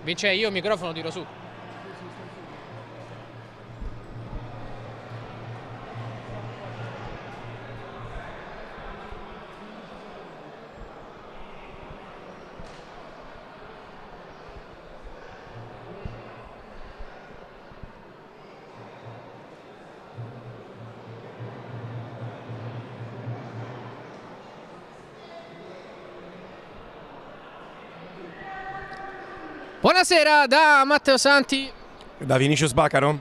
Vince, io il microfono tiro su. Buonasera da Matteo Santi, da Vinicius Bacaro.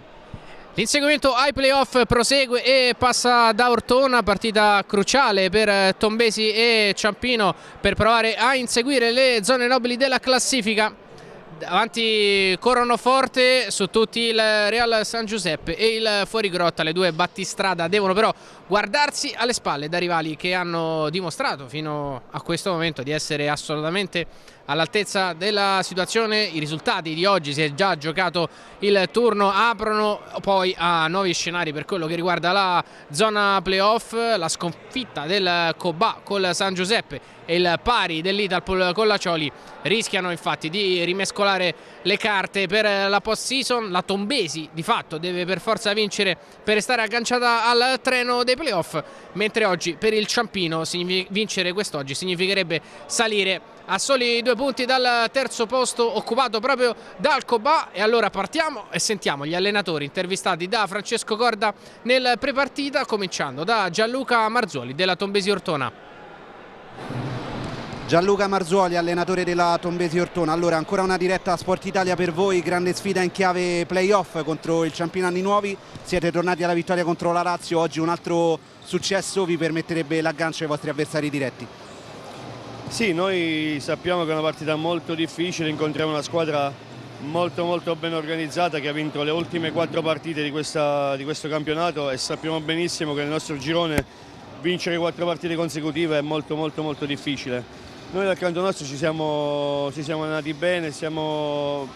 L'inseguimento ai playoff prosegue e passa da Ortona, partita cruciale per Tombesi e Ciampino per provare a inseguire le zone nobili della classifica. Avanti corrono forte su tutti il Real San Giuseppe e il Fuorigrotta. Le due battistrada devono però guardarsi alle spalle da rivali che hanno dimostrato fino a questo momento di essere assolutamente all'altezza della situazione. I risultati di oggi, si è già giocato il turno, aprono poi a nuovi scenari per quello che riguarda la zona playoff. La sconfitta del Cobà col San Giuseppe e il pari dell'Italpol con la Cioli rischiano infatti di rimescolare le carte per la post season. La Tombesi di fatto deve per forza vincere per restare agganciata al treno dei playoff, mentre oggi per il Ciampino vincere quest'oggi significherebbe salire a soli 2 punti dal terzo posto occupato proprio dal Cobà. E allora partiamo e sentiamo gli allenatori intervistati da Francesco Corda nel prepartita, cominciando da Gianluca Marzuoli della Tombesi Ortona. Gianluca Marzuoli, allenatore della Tombesi Ortona. Allora, ancora una diretta Sport Italia per voi, grande sfida in chiave playoff contro il Ciampino Anni Nuovi. Siete tornati alla vittoria contro la Lazio, oggi un altro successo vi permetterebbe l'aggancio ai vostri avversari diretti. Sì, noi sappiamo che è una partita molto difficile, incontriamo una squadra molto ben organizzata che ha vinto le ultime 4 partite di questo campionato, e sappiamo benissimo che nel nostro girone vincere 4 partite consecutive è molto difficile. Noi dal canto nostro ci siamo allenati bene, siamo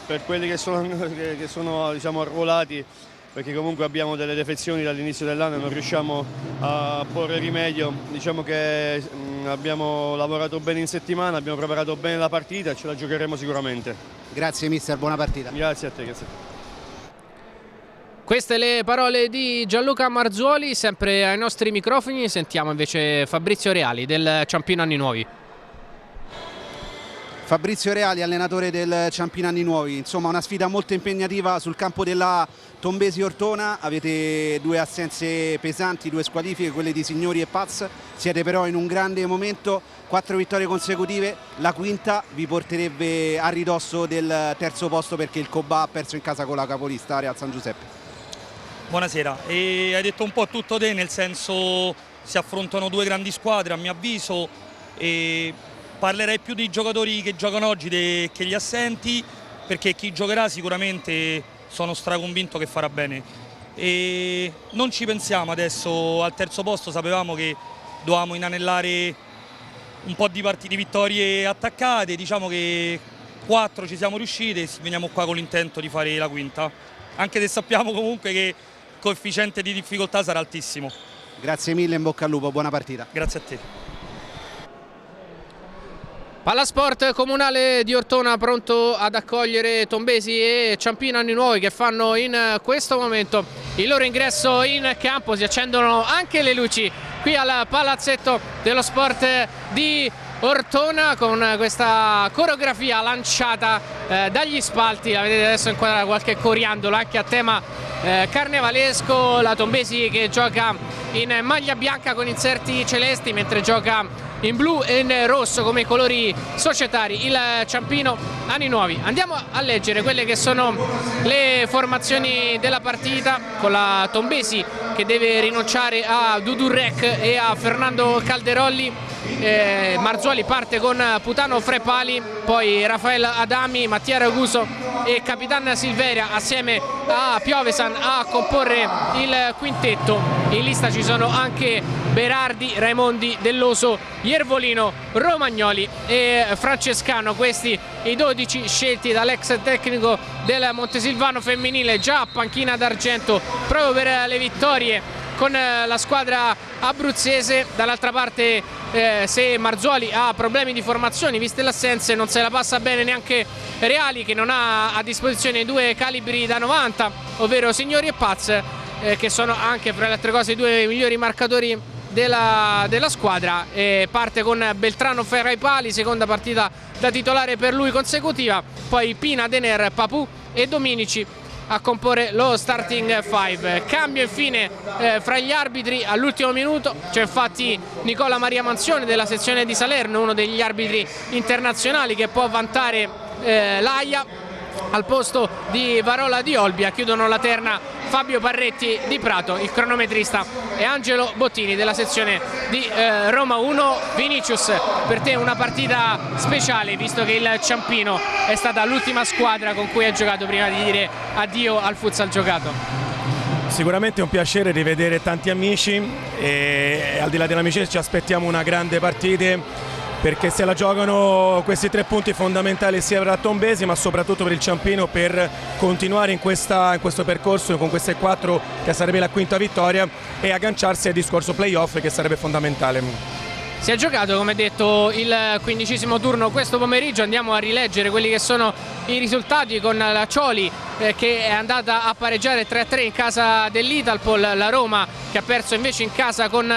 per quelli che sono diciamo, arruolati, perché comunque abbiamo delle defezioni dall'inizio dell'anno e non riusciamo a porre rimedio. Diciamo che abbiamo lavorato bene in settimana, abbiamo preparato bene la partita e ce la giocheremo sicuramente. Grazie mister, buona partita. Grazie a te, grazie a te. Queste le parole di Gianluca Marzuoli. Sempre ai nostri microfoni sentiamo invece Fabrizio Reali del Ciampino Anni Nuovi. Fabrizio Reali, allenatore del Ciampino Anni Nuovi. Insomma, una sfida molto impegnativa sul campo della Tombesi Ortona. Avete 2 assenze pesanti, 2 squalifiche, quelle di Signori e Paz. Siete però in un grande momento, 4 vittorie consecutive. La quinta vi porterebbe a ridosso del terzo posto, perché il Cobà ha perso in casa con la capolista Real San Giuseppe. Buonasera, e hai detto un po' tutto te, nel senso si affrontano 2 grandi squadre a mio avviso, e parlerei più dei giocatori che giocano oggi che gli assenti, perché chi giocherà sicuramente sono straconvinto che farà bene. E non ci pensiamo adesso al terzo posto, sapevamo che dovevamo inanellare un po' di vittorie attaccate, diciamo che 4 ci siamo riusciti e veniamo qua con l'intento di fare la quinta, anche se sappiamo comunque che il coefficiente di difficoltà sarà altissimo. Grazie mille, in bocca al lupo, buona partita. Grazie a te. Palasport Comunale di Ortona pronto ad accogliere Tombesi e Ciampino Anni Nuovi, che fanno in questo momento il loro ingresso in campo. Si accendono anche le luci qui al palazzetto dello sport di Ortona con questa coreografia lanciata dagli spalti. La vedete adesso inquadrata, qualche coriandolo anche a tema carnevalesco. La Tombesi che gioca in maglia bianca con inserti celesti, mentre gioca in blu e in rosso come colori societari il Ciampino Anni Nuovi. Andiamo a leggere quelle che sono le formazioni della partita, con la Tombesi che deve rinunciare a Dudurrec e a Fernando Calderolli. Marzuoli parte con Putano Frepali, poi Rafael Adami, Mattia Raguso e Capitan Silveria assieme a Piovesan a comporre il quintetto. In lista ci sono anche Berardi, Raimondi, Delloso, Iervolino, Romagnoli e Francescano. Questi i 12 scelti dall'ex tecnico del Montesilvano femminile, già a panchina d'argento proprio per le vittorie con la squadra abruzzese. Dall'altra parte se Marzoli ha problemi di formazione, viste le assenze, non se la passa bene neanche Reali, che non ha a disposizione due calibri da 90, ovvero Signori e Paz, che sono anche, fra le altre cose, i due migliori marcatori della squadra. Parte con Beltrano Ferra ai pali, seconda partita da titolare per lui consecutiva, poi Pina, Dener, Papù e Dominici a comporre lo starting five. Cambio infine fra gli arbitri all'ultimo minuto, c'è infatti Nicola Maria Manzione della sezione di Salerno, uno degli arbitri internazionali, che può vantare l'AIA al posto di Varola di Olbia. Chiudono la terna Fabio Parretti di Prato, il cronometrista è Angelo Bottini della sezione di Roma 1. Vinicius, per te una partita speciale, visto che il Ciampino è stata l'ultima squadra con cui hai giocato prima di dire addio al futsal giocato. Sicuramente è un piacere rivedere tanti amici e al di là dell'amicizia ci aspettiamo una grande partita, perché se la giocano questi 3 punti fondamentali sia per la Tombesi ma soprattutto per il Ciampino, per continuare in questo percorso con queste 4 che sarebbe la 5ª vittoria e agganciarsi al discorso playoff, che sarebbe fondamentale. Si è giocato, come detto, il 15° turno questo pomeriggio. Andiamo a rileggere quelli che sono i risultati, con la Cioli che è andata a pareggiare 3-3 in casa dell'Italpol, la Roma che ha perso invece in casa con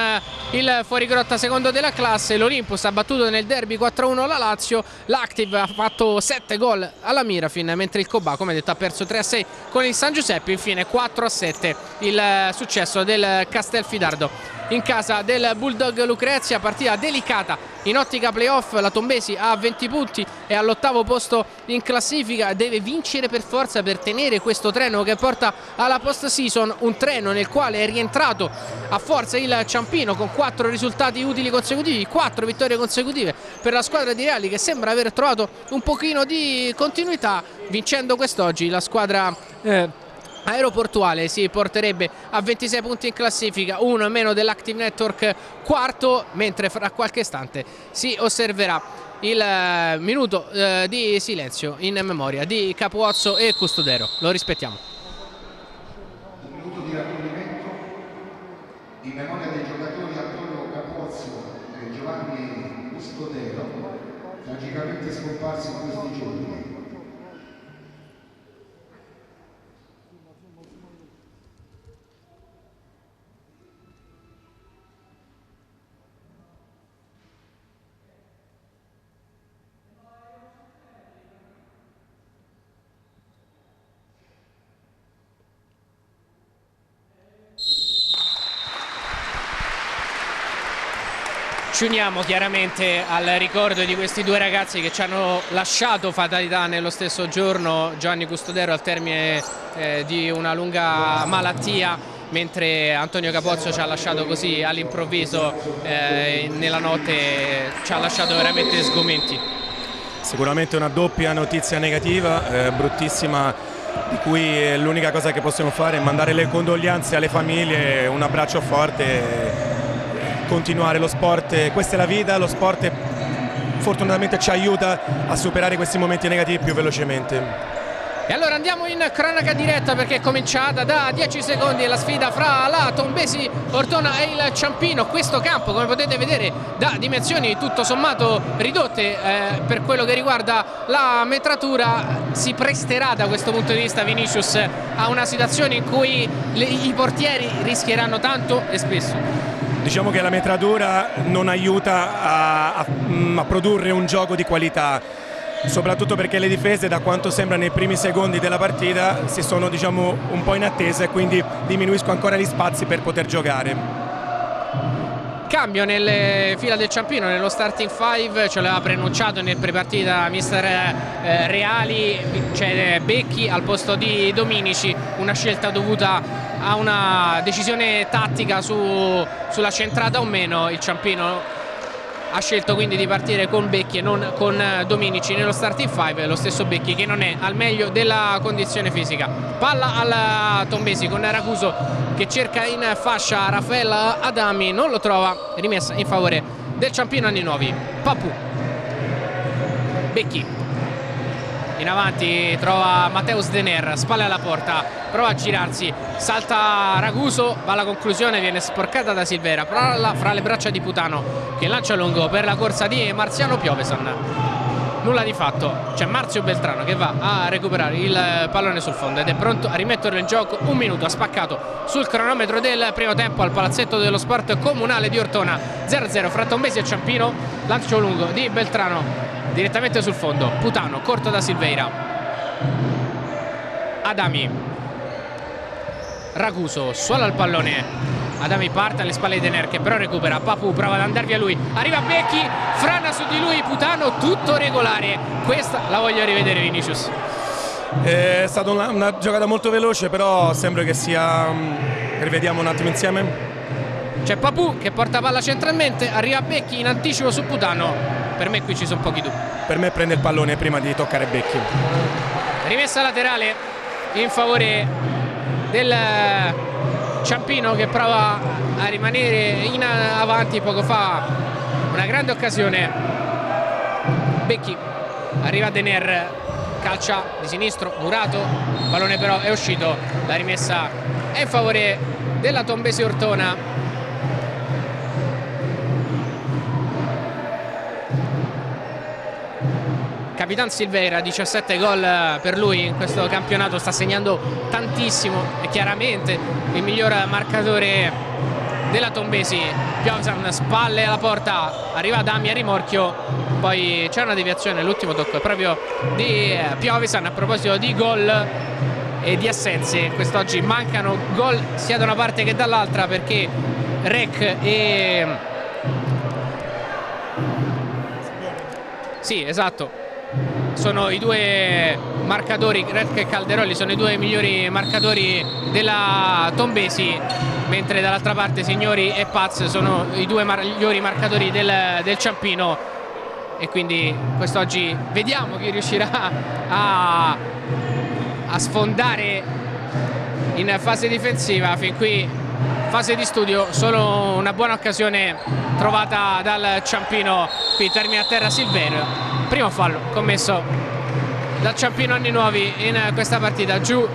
il fuorigrotta secondo della classe, l'Olympus ha battuto nel derby 4-1 la Lazio, l'Active ha fatto 7 gol alla Mirafin, mentre il Cobà, come detto, ha perso 3-6 con il San Giuseppe. Infine 4-7 il successo del Castelfidardo in casa del Bulldog Lucrezia. Partita delicata in ottica playoff, la Tombesi ha 20 punti e all'8° posto in classifica, deve vincere per forza per tenere questo treno che porta alla post season, un treno nel quale è rientrato a forza il Ciampino con 4 risultati utili consecutivi, 4 vittorie consecutive per la squadra di Reali, che sembra aver trovato un pochino di continuità. Vincendo quest'oggi la squadra aeroportuale si porterebbe a 26 punti in classifica, uno in meno dell'Active Network quarto, mentre fra qualche istante si osserverà il minuto di silenzio in memoria di Capuozzo e Custodero. Lo rispettiamo. Un minuto di raccoglimento in memoria dei giocatori Antonio Capuozzo e Giovanni Custodero, tragicamente scomparsi in questi giorni. Ci uniamo chiaramente al ricordo di questi due ragazzi che ci hanno lasciato fatalità nello stesso giorno. Giovanni Custodero al termine di una lunga malattia, mentre Antonio Capozzo ci ha lasciato così all'improvviso nella notte, ci ha lasciato veramente sgomenti. Sicuramente una doppia notizia negativa, bruttissima, di cui l'unica cosa che possiamo fare è mandare le condoglianze alle famiglie, un abbraccio forte, continuare lo sport. Questa è la vita, lo sport fortunatamente ci aiuta a superare questi momenti negativi più velocemente. E allora andiamo in cronaca diretta, perché è cominciata da 10 secondi la sfida fra la Tombesi Ortona e il Ciampino. Questo campo, come potete vedere, da dimensioni tutto sommato ridotte per quello che riguarda la metratura, si presterà da questo punto di vista, Vinicius, a una situazione in cui i portieri rischieranno tanto e spesso. Diciamo che la metratura non aiuta a produrre un gioco di qualità, soprattutto perché le difese, da quanto sembra nei primi secondi della partita, si sono, diciamo, un po' in attesa, e quindi diminuisco ancora gli spazi per poter giocare. Cambio nelle fila del Ciampino, nello starting five, ce l'aveva preannunciato nel prepartita mister Reali, c'è Becchi al posto di Dominici, una scelta dovuta a una decisione tattica sulla centrata o meno. Il Ciampino ha scelto quindi di partire con Becchi e non con Dominici nello starting five, lo stesso Becchi che non è al meglio della condizione fisica. Palla alla Tombesi con Raguso che cerca in fascia Raffaella Adami, non lo trova, rimessa in favore del Ciampino Anni Nuovi. Papù, Becchi in avanti trova Mateus Dener, spalle alla porta, prova a girarsi, salta Raguso, va alla conclusione, viene sporcata da Silveira, palla fra le braccia di Putano che lancia lungo per la corsa di Marziano Piovesan. Nulla di fatto, c'è Marzio Beltrano che va a recuperare il pallone sul fondo ed è pronto a rimetterlo in gioco. Un minuto ha spaccato sul cronometro del primo tempo al palazzetto dello sport comunale di Ortona. 0-0 fra Tombesi e Ciampino. Lancio lungo di Beltrano direttamente sul fondo, Putano corto da Silveira, Adami, Raguso suola il pallone, Adami parte alle spalle di Dener che però recupera, Papu prova ad andare via lui, arriva Becchi, frana su di lui Putano, tutto regolare. Questa la voglio rivedere, Vinicius. È stata una giocata molto veloce, però sembra che sia... Rivediamo un attimo insieme. C'è Papu che porta palla centralmente, arriva Becchi in anticipo su Putano. Per me qui ci sono pochi dubbi. Per me prende il pallone prima di toccare Becchi. Rimessa laterale in favore del Ciampino che prova a rimanere in avanti. Poco fa una grande occasione, Becchi, arriva Dener, calcia di sinistro, murato, il pallone però è uscito, la rimessa è in favore della Tombesi Ortona. Capitan Silveira, 17 gol per lui in questo campionato, sta segnando tantissimo, è chiaramente il miglior marcatore della Tombesi. Piovesan, spalle alla porta, arriva Adami a rimorchio, poi c'è una deviazione, l'ultimo tocco è proprio di Piovesan. A proposito di gol e di assenze, quest'oggi mancano gol sia da una parte che dall'altra, perché Rec e... sì, esatto, sono i due marcatori, Rec e Calderoli sono i due migliori marcatori della Tombesi, mentre dall'altra parte Signori e Paz sono i due migliori marcatori del Ciampino, e quindi quest'oggi vediamo chi riuscirà a sfondare in fase difensiva. Fin qui fase di studio, solo una buona occasione trovata dal Ciampino. Qui termina a terra Silveira. Primo fallo commesso dal Ciampino Anni Nuovi in questa partita. Giù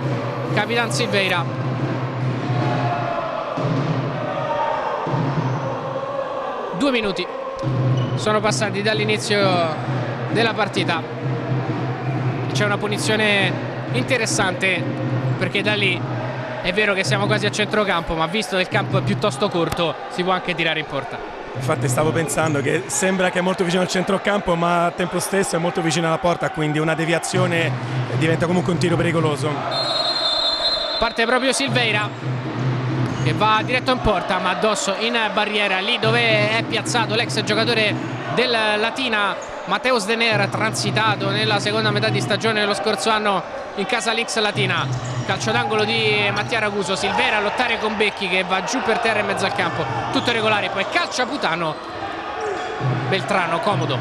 Capitan Silveira. Due minuti sono passati dall'inizio della partita. C'è una punizione interessante, perché da lì è vero che siamo quasi a centrocampo, ma visto che il campo è piuttosto corto si può anche tirare in porta. Infatti stavo pensando che sembra che è molto vicino al centrocampo, ma al tempo stesso è molto vicino alla porta, quindi una deviazione diventa comunque un tiro pericoloso. Parte proprio Silveira che va diretto in porta, ma addosso in barriera, lì dove è piazzato l'ex giocatore del Latina Mateus Dener, transitato nella seconda metà di stagione dello scorso anno in casa l'X Latina. Calcio d'angolo di Mattia Raguso, Silveira a lottare con Becchi che va giù per terra in mezzo al campo, tutto regolare, poi calcia Putano, Beltrano comodo,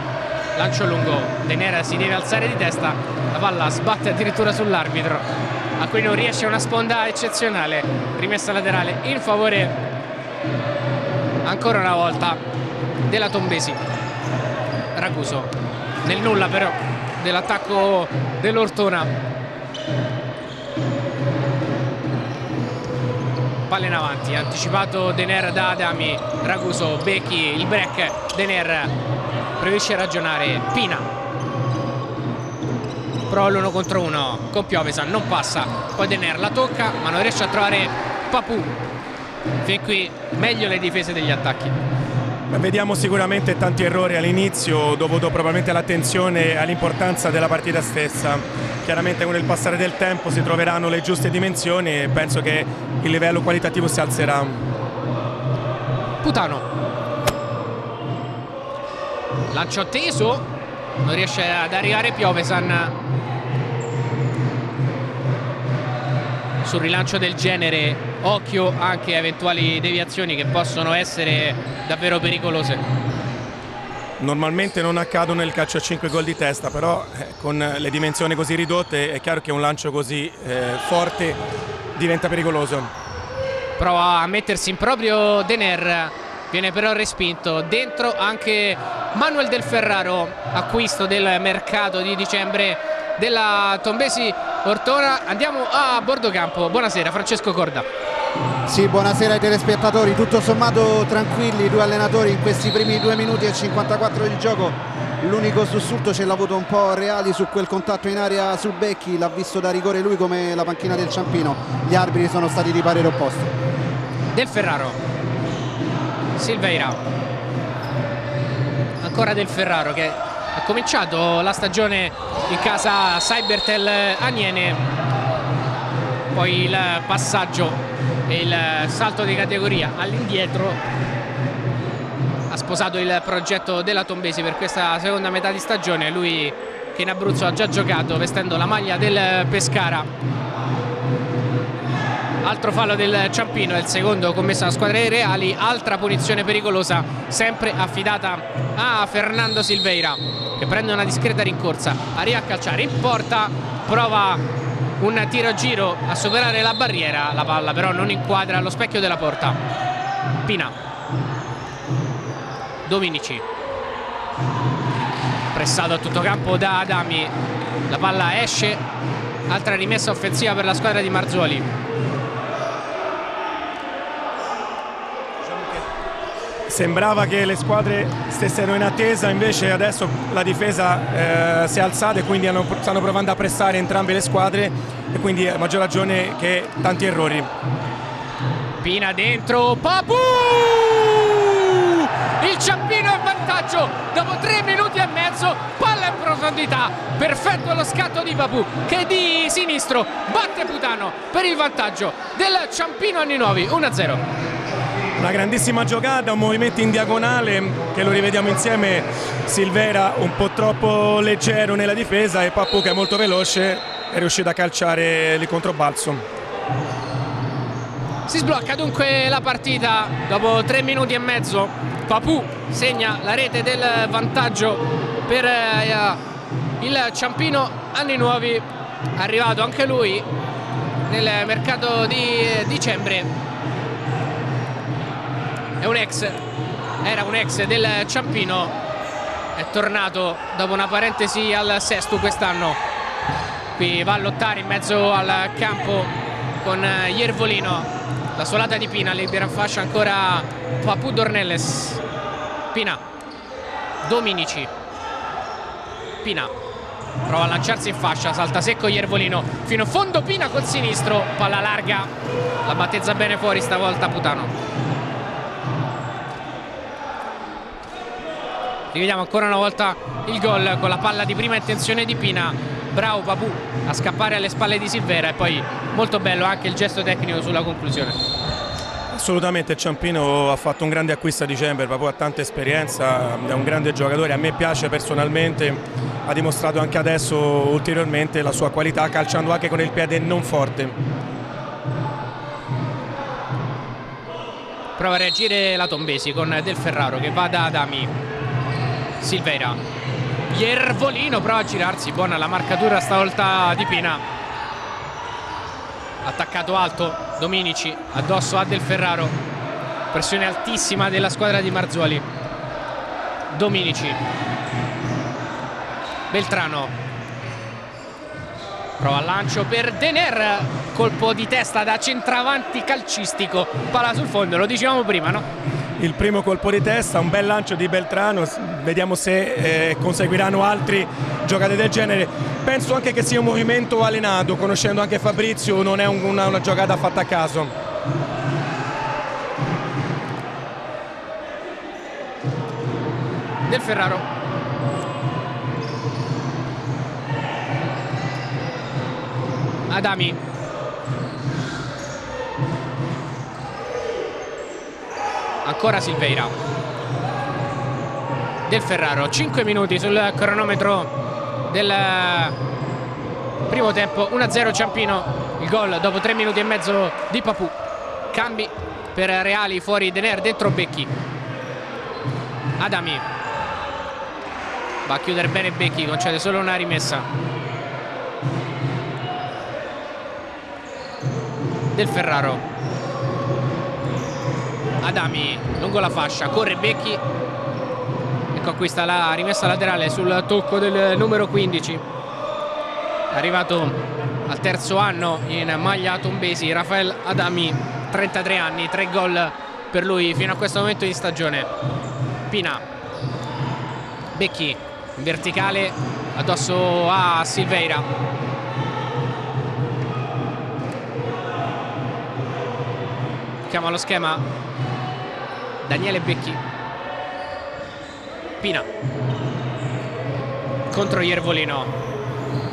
lancio lungo, Dener si deve alzare di testa, la palla sbatte addirittura sull'arbitro, a cui non riesce una sponda eccezionale. Rimessa laterale in favore ancora una volta della Tombesi. Raguso nel nulla però dell'attacco dell'Ortona. Palla in avanti, anticipato Dener da Adami, Raguso, Becchi, il break, Dener preferisce ragionare, Pina prova l'1 contro 1 con Piovesan, non passa, poi Dener la tocca ma non riesce a trovare Papu. Fin qui meglio le difese degli attacchi. Vediamo sicuramente tanti errori all'inizio, dovuto probabilmente all'attenzione e all'importanza della partita stessa. Chiaramente con il passare del tempo si troveranno le giuste dimensioni e penso che il livello qualitativo si alzerà. Putano, lancio teso, non riesce ad arrivare Piovesan. Sul rilancio del genere occhio anche a eventuali deviazioni che possono essere davvero pericolose. Normalmente non accadono nel calcio a 5 gol di testa, però con le dimensioni così ridotte è chiaro che un lancio così forte diventa pericoloso. Prova a mettersi in proprio Dener, viene però respinto. Dentro anche Manuel Del Ferraro, acquisto del mercato di dicembre della Tombesi Ortona. Andiamo a bordo campo. Buonasera Francesco Corda. Sì, buonasera ai telespettatori. Tutto sommato tranquilli i due allenatori in questi primi 2 minuti e 54 di gioco. L'unico sussulto ce l'ha avuto un po' Reali su quel contatto in area su Becchi, l'ha visto da rigore lui come la panchina del Ciampino. Gli arbitri sono stati di parere opposto. Del Ferraro, Silveira, ancora Del Ferraro che ha cominciato la stagione in casa Cybertel Aniene, poi il passaggio e il salto di categoria all'indietro. Ha sposato il progetto della Tombesi per questa seconda metà di stagione, lui che in Abruzzo ha già giocato vestendo la maglia del Pescara. Altro fallo del Ciampino, è il secondo commesso alla squadra dei Reali, altra punizione pericolosa sempre affidata a Fernando Silveira che prende una discreta rincorsa, arriva a calciare in porta, prova un tiro a giro a superare la barriera, la palla però non inquadra allo specchio della porta. Pina, Dominici, pressato a tutto campo da Adami, la palla esce, altra rimessa offensiva per la squadra di Marzoli. Sembrava che le squadre stessero in attesa, invece adesso la difesa si è alzata e quindi stanno provando a pressare entrambe le squadre e quindi a maggior ragione che tanti errori. Pina dentro, Papù! Il Ciampino è in vantaggio dopo 3 minuti e mezzo, palla in profondità, perfetto lo scatto di Papù che di sinistro batte Putano per il vantaggio del Ciampino Anni Nuovi, 1-0. Una grandissima giocata, un movimento in diagonale che lo rivediamo insieme, Silveira un po' troppo leggero nella difesa e Papù che è molto veloce è riuscito a calciare il controbalzo. Si sblocca dunque la partita dopo 3 minuti e mezzo. Papù segna la rete del vantaggio per il Ciampino Anni Nuovi, arrivato anche lui nel mercato di dicembre. Era un ex del Ciampino, è tornato dopo una parentesi al Sestu quest'anno. Qui va a lottare in mezzo al campo con Iervolino. La solata di Pina, libera in fascia ancora Papù Dornelles. Pina, Dominici, Pina prova a lanciarsi in fascia, salta secco Iervolino fino a fondo, Pina col sinistro, palla larga, la battezza bene fuori stavolta Putano. Rivediamo ancora una volta il gol con la palla di prima intenzione di Pina, bravo Papù a scappare alle spalle di Silveira e poi molto bello anche il gesto tecnico sulla conclusione. Assolutamente il Ciampino ha fatto un grande acquisto a dicembre, Papù ha tanta esperienza, è un grande giocatore, a me piace personalmente, ha dimostrato anche adesso ulteriormente la sua qualità calciando anche con il piede non forte. Prova a reagire la Tombesi con Del Ferraro che va da Adami. Silveira, Iervolino prova a girarsi, buona la marcatura stavolta di Pina, attaccato alto Dominici addosso a Del Ferraro, pressione altissima della squadra di Marzoli. Dominici, Beltrano prova al lancio per Dener, colpo di testa da centravanti calcistico, palla sul fondo, lo dicevamo prima, no? Il primo colpo di testa, un bel lancio di Beltrano, vediamo se conseguiranno altri giocate del genere. Penso anche che sia un movimento allenato, conoscendo anche Fabrizio, non è una giocata fatta a caso. Del Ferraro, Adami, ancora Silveira, Del Ferraro, 5 minuti sul cronometro del primo tempo, 1-0 Ciampino, il gol dopo 3 minuti e mezzo di Papù. Cambi per Reali, fuori Dener, dentro Becchi. Adami va a chiudere bene Becchi, concede solo una rimessa. Del Ferraro, Adami lungo la fascia, corre Becchi e conquista la rimessa laterale sul tocco del numero 15. arrivato al terzo anno in maglia Tombesi, Rafael Adami, 33 anni, 3 gol per lui fino a questo momento in stagione. Pina, Becchi in verticale addosso a Silveira, chiama lo schema Daniele Becchi. Pina contro Iervolino,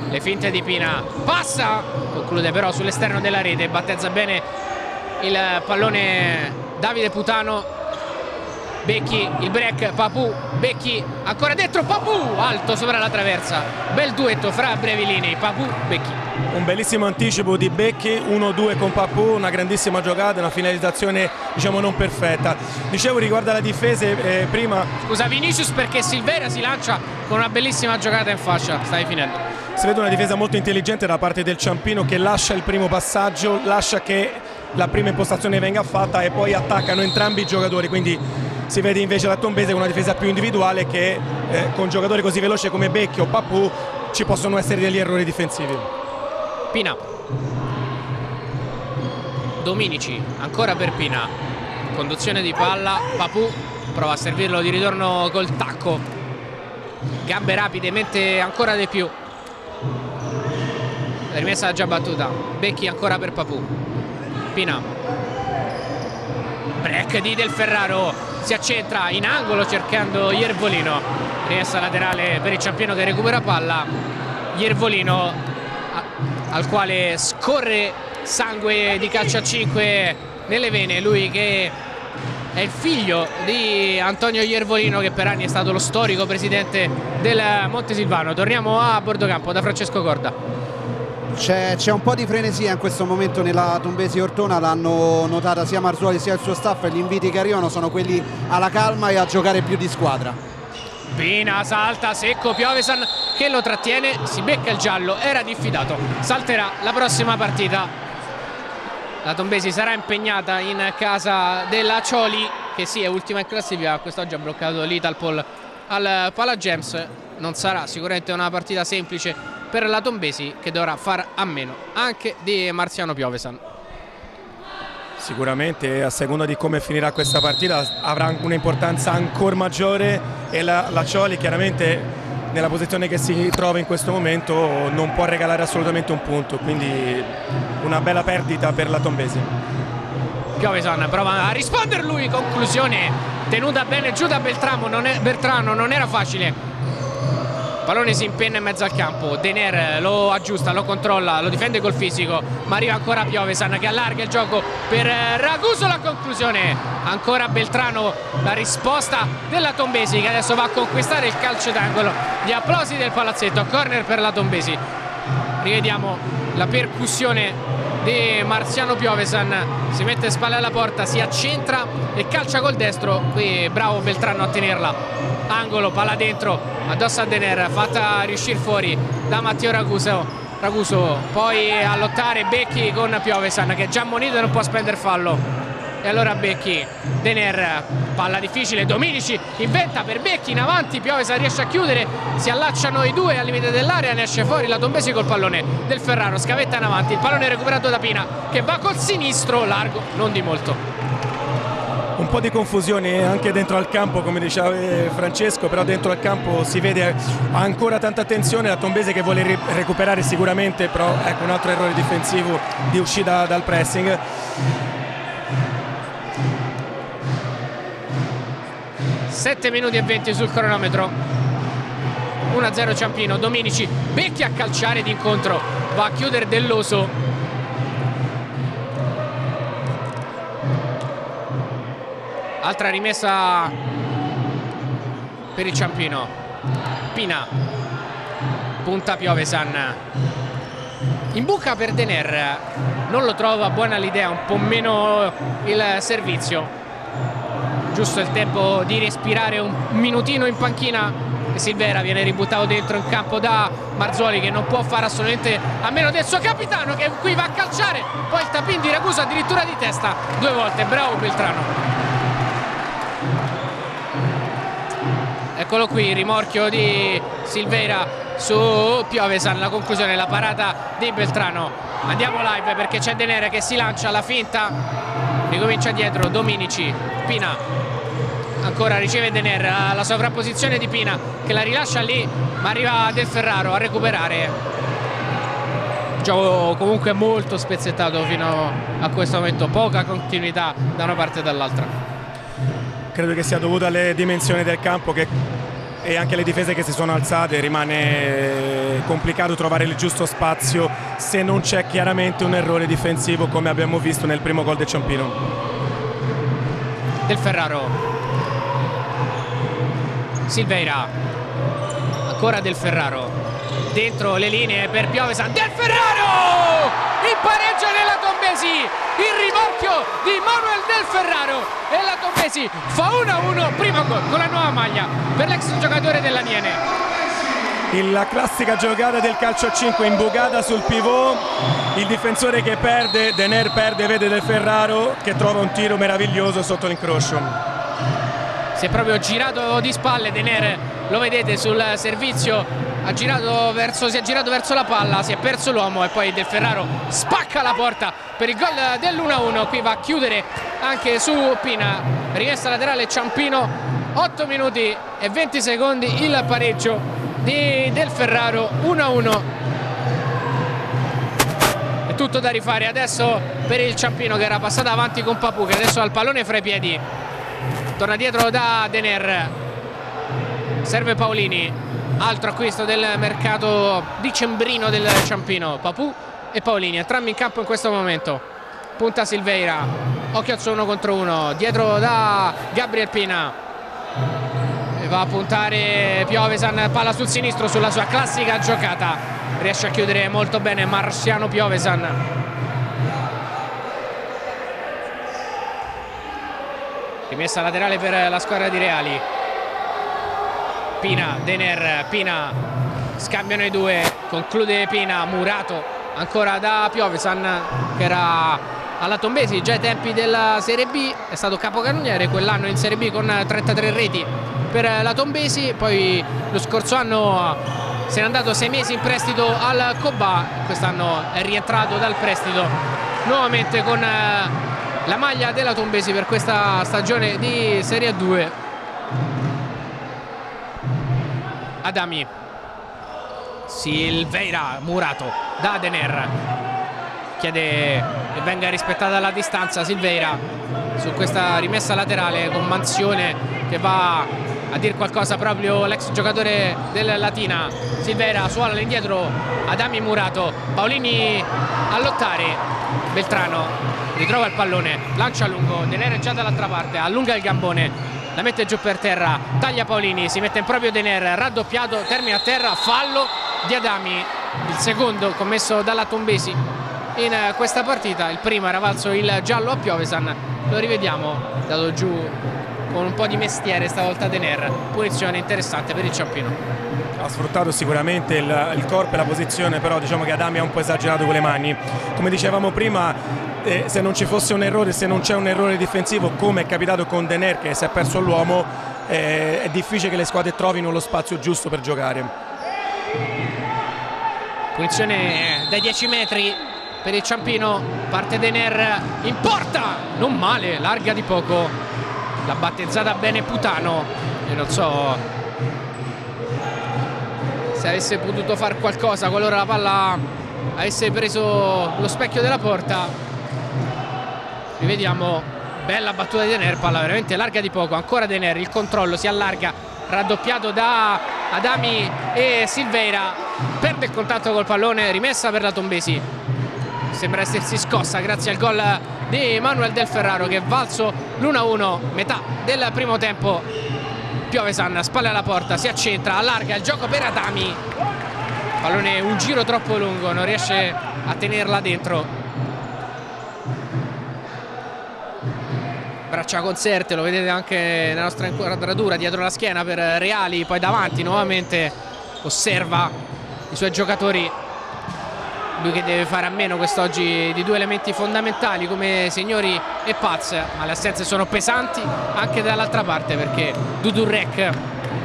le finte di Pina, passa, conclude però sull'esterno della rete, battezza bene il pallone Davide Putano. Becchi, il break, Papù, Becchi, ancora dentro, Papù, alto sopra la traversa, bel duetto fra brevi linee, Papù, Becchi. Un bellissimo anticipo di Becchi, 1-2 con Papù, una grandissima giocata, una finalizzazione diciamo non perfetta. Dicevo riguardo alla difesa prima... Scusa Vinicius, perché Silveira si lancia con una bellissima giocata in fascia, stai finendo. Si vede una difesa molto intelligente da parte del Ciampino, che lascia il primo passaggio, lascia che la prima impostazione venga fatta e poi attaccano entrambi i giocatori, quindi si vede invece la Tombese con una difesa più individuale, che con giocatori così veloci come Becchi o Papù ci possono essere degli errori difensivi. Pina, Dominici, ancora per Pina, conduzione di palla, Papù prova a servirlo di ritorno col tacco, gambe rapide, mente ancora di più, la rimessa già battuta. Becchi ancora per Papù, Pina, break di Del Ferraro, si accentra in angolo cercando Iervolino, rimessa laterale per il Ciampino che recupera palla. Iervolino al quale scorre sangue di calcio a 5 nelle vene, lui che è il figlio di Antonio Iervolino, che per anni è stato lo storico presidente del Montesilvano. Torniamo a bordo campo da Francesco Corda. C'è un po' di frenesia in questo momento nella Tombesi Ortona, l'hanno notata sia Marzoli sia il suo staff, e gli inviti che arrivano sono quelli alla calma e a giocare più di squadra. Pina salta secco, Piovesan che lo trattiene, si becca il giallo, era diffidato, salterà la prossima partita. La Tombesi sarà impegnata in casa della Cioli, che sì è ultima in classifica, quest'oggi ha bloccato l'Italpol al Palagems. Non sarà sicuramente una partita semplice per la Tombesi, che dovrà far a meno anche di Marziano Piovesan. Sicuramente a seconda di come finirà questa partita avrà un'importanza ancora maggiore, e la Cioli chiaramente nella posizione che si trova in questo momento non può regalare assolutamente un punto, quindi una bella perdita per la Tombesi. Piovesan prova a rispondere lui, conclusione tenuta bene giù da Beltrano, non era facile. Pallone si impenna in mezzo al campo, Dener lo aggiusta, lo controlla, lo difende col fisico, ma arriva ancora Piovesan che allarga il gioco per Raguso, la conclusione ancora Beltrano, la risposta della Tombesi che adesso va a conquistare il calcio d'angolo. Gli applausi del palazzetto, corner per la Tombesi. Rivediamo la percussione di Marziano Piovesan, si mette spalle alla porta, si accentra e calcia col destro, qui bravo Beltrano a tenerla, angolo, palla dentro, addosso a Dener, fatta riuscire fuori da Matteo Raguso, poi a lottare Becchi con Piovesan che è già ammonito e non può spendere fallo. E allora Becchi, Dener, palla difficile, Dominici inventa per Becchi in avanti, Piovesan riesce a chiudere, si allacciano i due al limite dell'area, ne esce fuori la Tombesi col pallone. Del Ferraro scavetta in avanti, il pallone recuperato da Pina che va col sinistro, largo, non di molto. Un po' di confusione anche dentro al campo, come diceva Francesco, però dentro al campo si vede ancora tanta attenzione, la Tombese che vuole recuperare sicuramente, però ecco un altro errore difensivo di uscita dal pressing. Sette minuti e 20 sul cronometro, 1-0 Ciampino. Dominici, Becchi a calciare d'incontro, va a chiudere Delloso, altra rimessa per il Ciampino. Pina, punta Piovesan, in buca per Dener, non lo trova buona l'idea, un po' meno il servizio, giusto il tempo di respirare un minutino in panchina. E Silveira viene ributtato dentro in campo da Marzoli che non può fare assolutamente a meno del suo capitano che qui va a calciare, poi il tapin di Raguso addirittura di testa 2 volte, bravo Beltrano. Eccolo qui, rimorchio di Silveira su Piovesan. La conclusione, la parata di Beltrano. Andiamo live perché c'è Dener che si lancia alla finta, ricomincia dietro Dominici. Pina ancora riceve Dener, la sovrapposizione di Pina che la rilascia lì, ma arriva Del Ferraro a recuperare. Gioco comunque molto spezzettato fino a questo momento, poca continuità da una parte e dall'altra. Credo che sia dovuto alle dimensioni del campo e anche le difese che si sono alzate. Rimane complicato trovare il giusto spazio se non c'è chiaramente un errore difensivo, come abbiamo visto nel primo gol del Ciampino. Del Ferraro, Silveira, ancora Del Ferraro, dentro le linee per Piovesan. Del Ferraro, il pareggio della Tombesi, il rimorchio di Manuel Del Ferraro, e la Tombesi fa 1-1, primo gol con la nuova maglia per l'ex giocatore dell'Aniene. La classica giocata del calcio a 5, imbucata sul pivot, il difensore che perde, Dener perde, vede Del Ferraro che trova un tiro meraviglioso sotto l'incrocio. Si è proprio girato di spalle Dener, lo vedete sul servizio, si è girato verso la palla, si è perso l'uomo e poi Del Ferraro spacca la porta per il gol dell'1-1. Qui va a chiudere anche su Pina, rimessa laterale Ciampino, 8 minuti e 20 secondi il pareggio di Del Ferraro, 1-1. È tutto da rifare adesso per il Ciampino, che era passato avanti con Papù, che adesso ha il pallone fra i piedi. Torna dietro da Dener, serve Paolini, altro acquisto del mercato dicembrino del Ciampino. Papù e Paolini entrambi in campo in questo momento. Punta Silveira, occhio al suo 1 contro 1, dietro da Gabriel Pina, e va a puntare Piovesan, palla sul sinistro sulla sua classica giocata, riesce a chiudere molto bene Marciano Piovesan. Rimessa laterale per la squadra di Reali. Pina, Dener, Pina, scambiano i due, conclude Pina, Murato ancora da Piovesan, che era alla Tombesi già ai tempi della Serie B, è stato capocannoniere quell'anno in Serie B con 33 reti per la Tombesi, poi lo scorso anno se n'è andato 6 mesi in prestito al Cobà, quest'anno è rientrato dal prestito nuovamente con la maglia della Tombesi per questa stagione di Serie 2. Adami, Silveira, Murato da Dener, chiede che venga rispettata la distanza. Silveira su questa rimessa laterale con Manzione che va a dire qualcosa proprio l'ex giocatore del Latina. Silveira suona all'indietro, Adami, Murato, Paolini a lottare, Beltrano ritrova il pallone, lancia a lungo, Dener è già dall'altra parte, allunga il gambone, la mette giù per terra, taglia Paolini, si mette in proprio Dener, raddoppiato, termina a terra, fallo di Adami, il secondo commesso dalla Tombesi in questa partita. Il primo era valso il giallo a Piovesan, lo rivediamo dato giù con un po' di mestiere stavolta Dener. Punizione interessante per il Ciampino. Ha sfruttato sicuramente il corpo e la posizione, però diciamo che Adami ha un po' esagerato con le mani. Come dicevamo prima, se non ci fosse un errore, se non c'è un errore difensivo, come è capitato con Dener che si è perso l'uomo, è difficile che le squadre trovino lo spazio giusto per giocare. Punizione dai 10 metri per il Ciampino, parte Dener in porta, non male, larga di poco, l'ha battezzata bene Putano. Io non so se avesse potuto fare qualcosa qualora la palla avesse preso lo specchio della porta. Rivediamo, bella battuta di Dener, palla veramente larga di poco, ancora Dener, il controllo si allarga, raddoppiato da Adami e Silveira, perde il contatto col pallone, rimessa per la Tombesi, sembra essersi scossa grazie al gol di Manuel Del Ferraro che è valso l'1-1, metà del primo tempo. Piovesan, spalle alla porta, si accentra, allarga il gioco per Adami, pallone un giro troppo lungo, non riesce a tenerla dentro. Braccia conserte, lo vedete anche nella nostra inquadratura, dietro la schiena per Reali, poi davanti nuovamente, osserva i suoi giocatori, lui che deve fare a meno quest'oggi di due elementi fondamentali come Signori e Paz, ma le assenze sono pesanti anche dall'altra parte perché Dudurrec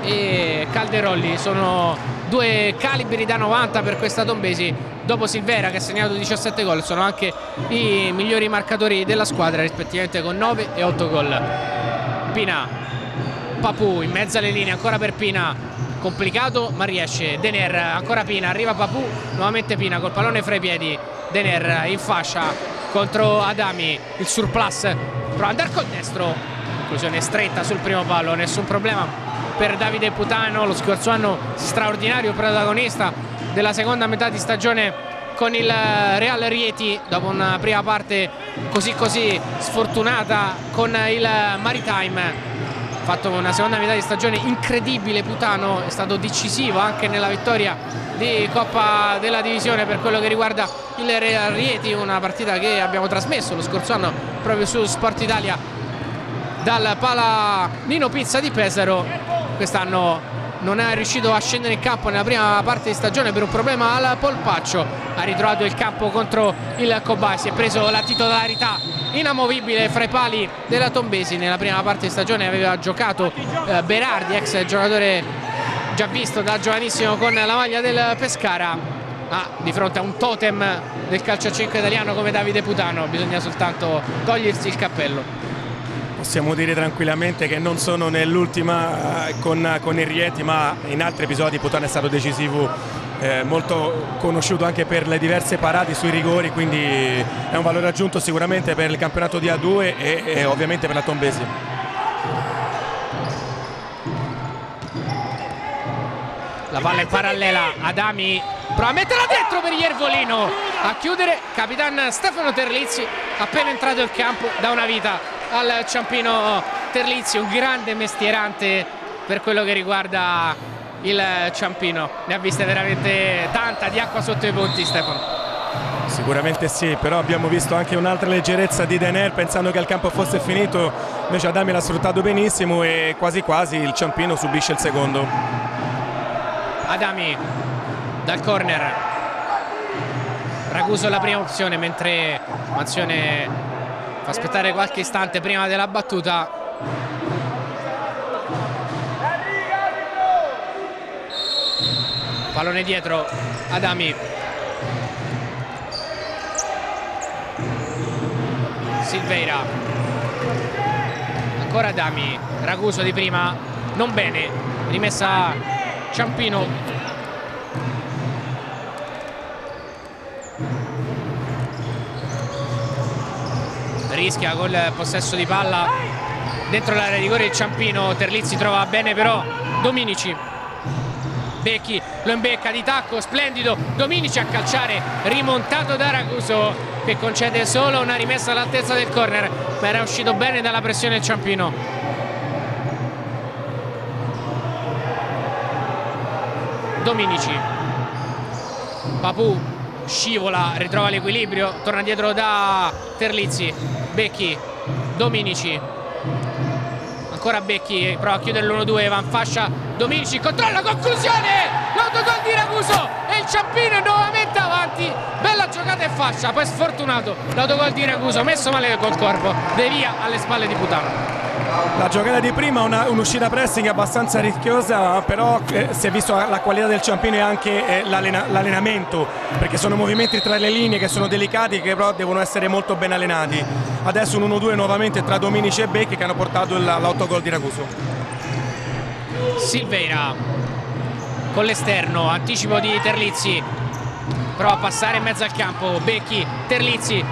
e Calderolli sono due calibri da 90 per questa Tombesi. Dopo Silvera, che ha segnato 17 gol, sono anche i migliori marcatori della squadra, rispettivamente con 9 e 8 gol. Pina, Papù in mezzo alle linee, ancora per Pina, complicato ma riesce. Dener, ancora Pina, arriva Papù, nuovamente Pina col pallone fra i piedi. Dener in fascia contro Adami, il surplus, prova ad andare col destro, conclusione stretta sul primo palo, nessun problema per Davide Putano, lo scorso anno straordinario protagonista della seconda metà di stagione con il Real Rieti, dopo una prima parte così sfortunata con il Maritime. Fatto una seconda metà di stagione incredibile Putano, è stato decisivo anche nella vittoria di Coppa della Divisione per quello che riguarda il Real Rieti, una partita che abbiamo trasmesso lo scorso anno proprio su Sport Italia dal Pala Nino Pizza di Pesaro. Quest'anno non è riuscito a scendere in campo nella prima parte di stagione per un problema al polpaccio, ha ritrovato il campo contro il Cobai, si è preso la titolarità inamovibile fra i pali della Tombesi. Nella prima parte di stagione aveva giocato Berardi, ex giocatore già visto da giovanissimo con la maglia del Pescara, di fronte a un totem del calcio a 5 italiano come Davide Putano bisogna soltanto togliersi il cappello. Possiamo dire tranquillamente che non sono nell'ultima con il Rieti, ma in altri episodi Putano è stato decisivo, molto conosciuto anche per le diverse parate sui rigori, quindi è un valore aggiunto sicuramente per il campionato di A2 e ovviamente per la Tombesi. La palla in parallela, Adami prova a metterla dentro per Iervolino, a chiudere Capitan Stefano Terlizzi, appena entrato in campo da una vita al Ciampino Terlizzi, un grande mestierante per quello che riguarda il Ciampino. Ne ha viste veramente tanta di acqua sotto i ponti, Stefano. Sicuramente sì, però abbiamo visto anche un'altra leggerezza di Dener pensando che il campo fosse finito, invece Adami l'ha sfruttato benissimo e quasi quasi il Ciampino subisce il secondo. Adami dal corner, Raguso la prima opzione, mentre Manzione fa aspettare qualche istante prima della battuta. Pallone dietro, Adami, Silveira, ancora Adami, Raguso di prima, non bene, rimessa Ciampino. Rischia col possesso di palla dentro l'area di rigore il Ciampino. Terlizzi trova bene però Dominici, Becchi lo imbecca di tacco, splendido Dominici a calciare, rimontato da Raguso che concede solo una rimessa all'altezza del corner, ma era uscito bene dalla pressione il Ciampino. Dominici, Papù scivola, ritrova l'equilibrio, torna dietro da Terlizzi, Becchi, Dominici, ancora Becchi, prova a chiudere l'1-2, va in fascia Dominici, controlla, conclusione, l'autogol di Raguso e il Ciampino è nuovamente avanti, bella giocata in fascia, poi sfortunato l'autogol di Raguso, messo male col corpo, devia alle spalle di Putano. La giocata di prima, un'uscita pressing abbastanza rischiosa, però si è visto la qualità del Ciampino e anche l'allenamento, perché sono movimenti tra le linee che sono delicati, che però devono essere molto ben allenati. Adesso un 1-2 nuovamente tra Dominici e Becchi che hanno portato l'autogol di Raguso. Silveira con l'esterno, anticipo di Terlizzi, prova a passare in mezzo al campo, Becchi, Terlizzi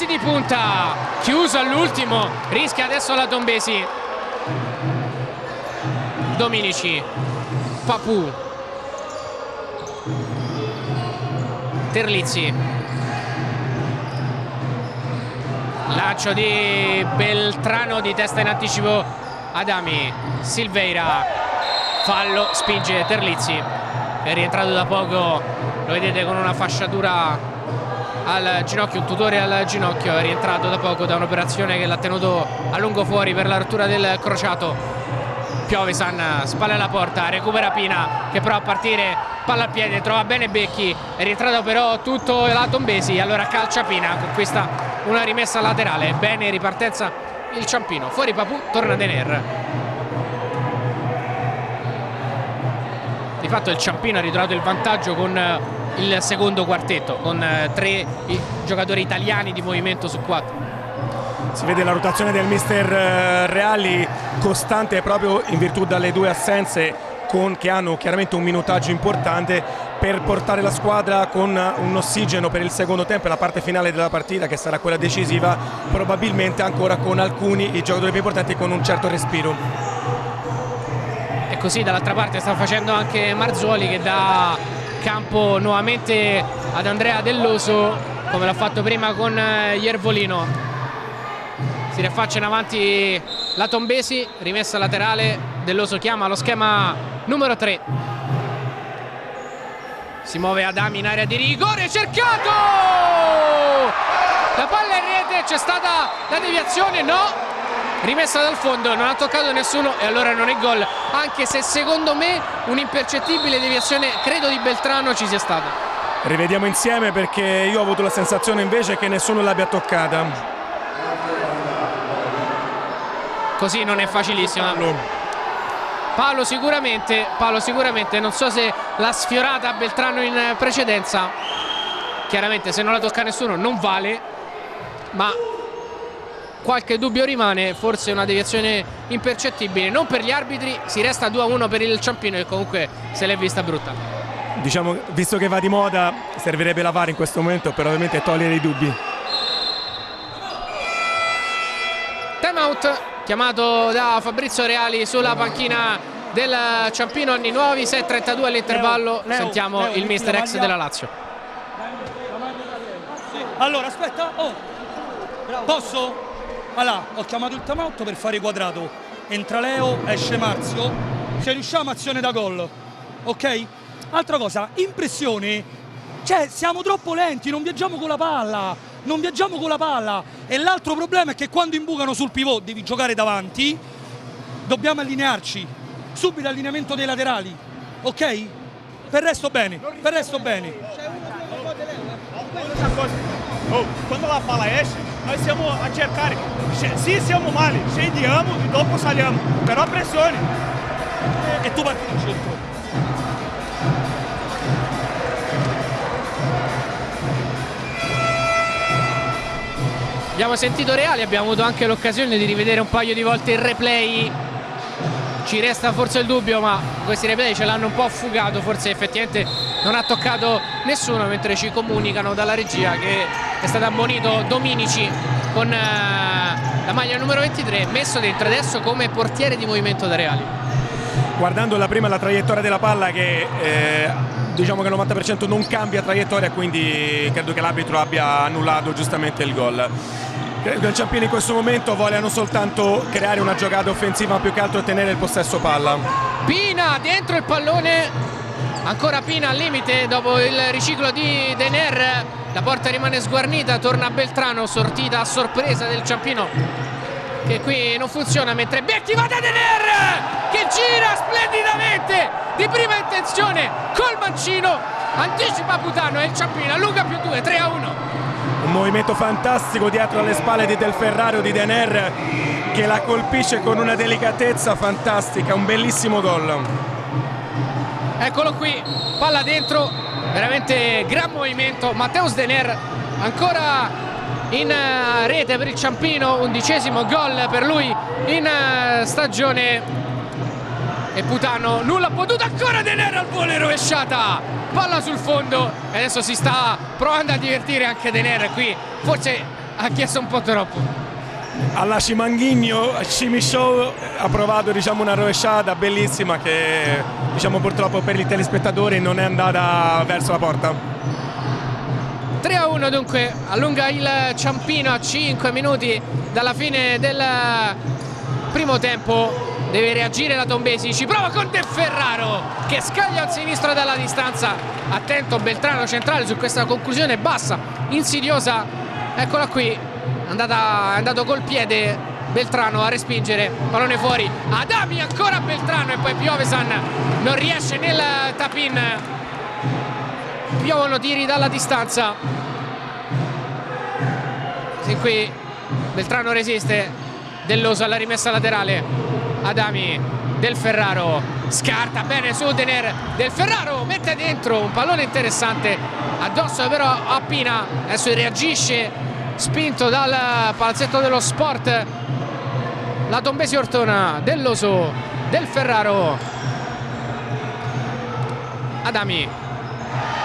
di punta, chiuso all'ultimo, rischia adesso la Tombesi. Dominici, Papù, Terlizzi, lancio di Beltrano di testa in anticipo, Adami, Silveira, fallo, spinge Terlizzi, è rientrato da poco, lo vedete con una fasciatura al ginocchio, un tutore al ginocchio, è rientrato da poco da un'operazione che l'ha tenuto a lungo fuori per la rottura del crociato. Piovesan, spalla alla porta, recupera Pina che prova a partire, palla al piede, trova bene Becchi, è rientrato però tutto la Tombesi, allora calcia Pina, conquista una rimessa laterale, bene in ripartenza il Ciampino, fuori Papù, torna Dener. Di fatto il Ciampino ha ritrovato il vantaggio con il secondo quartetto, con 3 giocatori italiani di movimento su 4. Si vede la rotazione del mister Reali costante proprio in virtù dalle 2 assenze che hanno chiaramente un minutaggio importante per portare la squadra con un ossigeno per il secondo tempo e la parte finale della partita, che sarà quella decisiva, probabilmente ancora con alcuni i giocatori più importanti con un certo respiro. E così dall'altra parte sta facendo anche Marzoli, che dà campo nuovamente ad Andrea Delloso, come l'ha fatto prima con Iervolino. Si riaffaccia in avanti la Tombesi, rimessa laterale, Delloso chiama lo schema numero 3. Si muove Adami in area di rigore, cercato! La palla in rete, c'è stata la deviazione, no, rimessa dal fondo, non ha toccato nessuno e allora non è gol, anche se secondo me un'impercettibile deviazione credo di Beltrano ci sia stata. Rivediamo insieme, perché io ho avuto la sensazione invece che nessuno l'abbia toccata. Così non è facilissima. Paolo sicuramente, non so se l'ha sfiorata a Beltrano in precedenza, chiaramente se non la tocca nessuno non vale, ma qualche dubbio rimane, forse una deviazione impercettibile, non per gli arbitri, si resta 2-1 per il Ciampino, che comunque se l'è vista brutta. Diciamo, visto che va di moda, servirebbe la VAR in questo momento per ovviamente togliere i dubbi. Time out chiamato da Fabrizio Reali sulla panchina del Ciampino Anni Nuovi, 6:32 all'intervallo. Sentiamo il mister ex della Lazio. Allora aspetta, posso? Allora, ho chiamato il time out per fare quadrato, entra Leo, esce Marzio, se riusciamo azione da gol, ok? Altra cosa, impressione, cioè siamo troppo lenti, non viaggiamo con la palla. E l'altro problema è che quando imbucano sul pivot devi giocare davanti, dobbiamo allinearci, subito allineamento dei laterali, ok? Per resto bene. Quando la palla esce, noi siamo a cercare, se siamo male, scendiamo e dopo saliamo, però pressione. E tu parti dal centro. Abbiamo sentito Reali, abbiamo avuto anche l'occasione di rivedere un paio di volte il replay. Ci resta forse il dubbio, ma questi replay ce l'hanno un po' affugato, forse effettivamente non ha toccato nessuno, mentre ci comunicano dalla regia che è stato ammonito Dominici con la maglia numero 23, messo dentro adesso come portiere di movimento da Reali. Guardando la traiettoria della palla, che diciamo che il 90% non cambia traiettoria, quindi credo che l'arbitro abbia annullato giustamente il gol. Credo che il Ciampino in questo momento vogliano soltanto creare una giocata offensiva, più che altro tenere il possesso palla. Pina dentro il pallone, ancora Pina al limite dopo il riciclo di Dener, la porta rimane sguarnita, torna Beltrano, sortita a sorpresa del Ciampino che qui non funziona, mentre Becchi va da Dener che gira splendidamente di prima intenzione col mancino, anticipa Putano e il Ciampino allunga più 2, 3-1. Un movimento fantastico dietro alle spalle di Del Ferrario, di Dener, che la colpisce con una delicatezza fantastica, un bellissimo gol. Eccolo qui, palla dentro, veramente gran movimento. Matteus Dener ancora in rete per il Ciampino, 11° gol per lui in stagione. E Putano nulla ha potuto, ancora Dener al volo, rovesciata, palla sul fondo e adesso si sta provando a divertire anche Dener qui, forse ha chiesto un po' troppo. Alla Cimanghigno, Cimishow ha provato una rovesciata bellissima che purtroppo per i telespettatori non è andata verso la porta. 3-1 dunque, allunga il Ciampino a 5 minuti dalla fine del primo tempo. Deve reagire la Tombesi, ci prova con De Ferraro che scaglia al sinistro dalla distanza. Attento Beltrano centrale su questa conclusione bassa, insidiosa. Eccola qui, è andato col piede Beltrano a respingere, pallone fuori, Adami ancora Beltrano e poi Piovesan non riesce nel tap-in. Piovono tiri dalla distanza. Sin qui Beltrano resiste, Delloso alla rimessa laterale. Adami Del Ferraro, scarta bene su Dener, Del Ferraro mette dentro un pallone interessante addosso però a Pina, adesso reagisce spinto dal palazzetto dello sport la Tombesi Ortona. Dell'Oso, Del Ferraro, Adami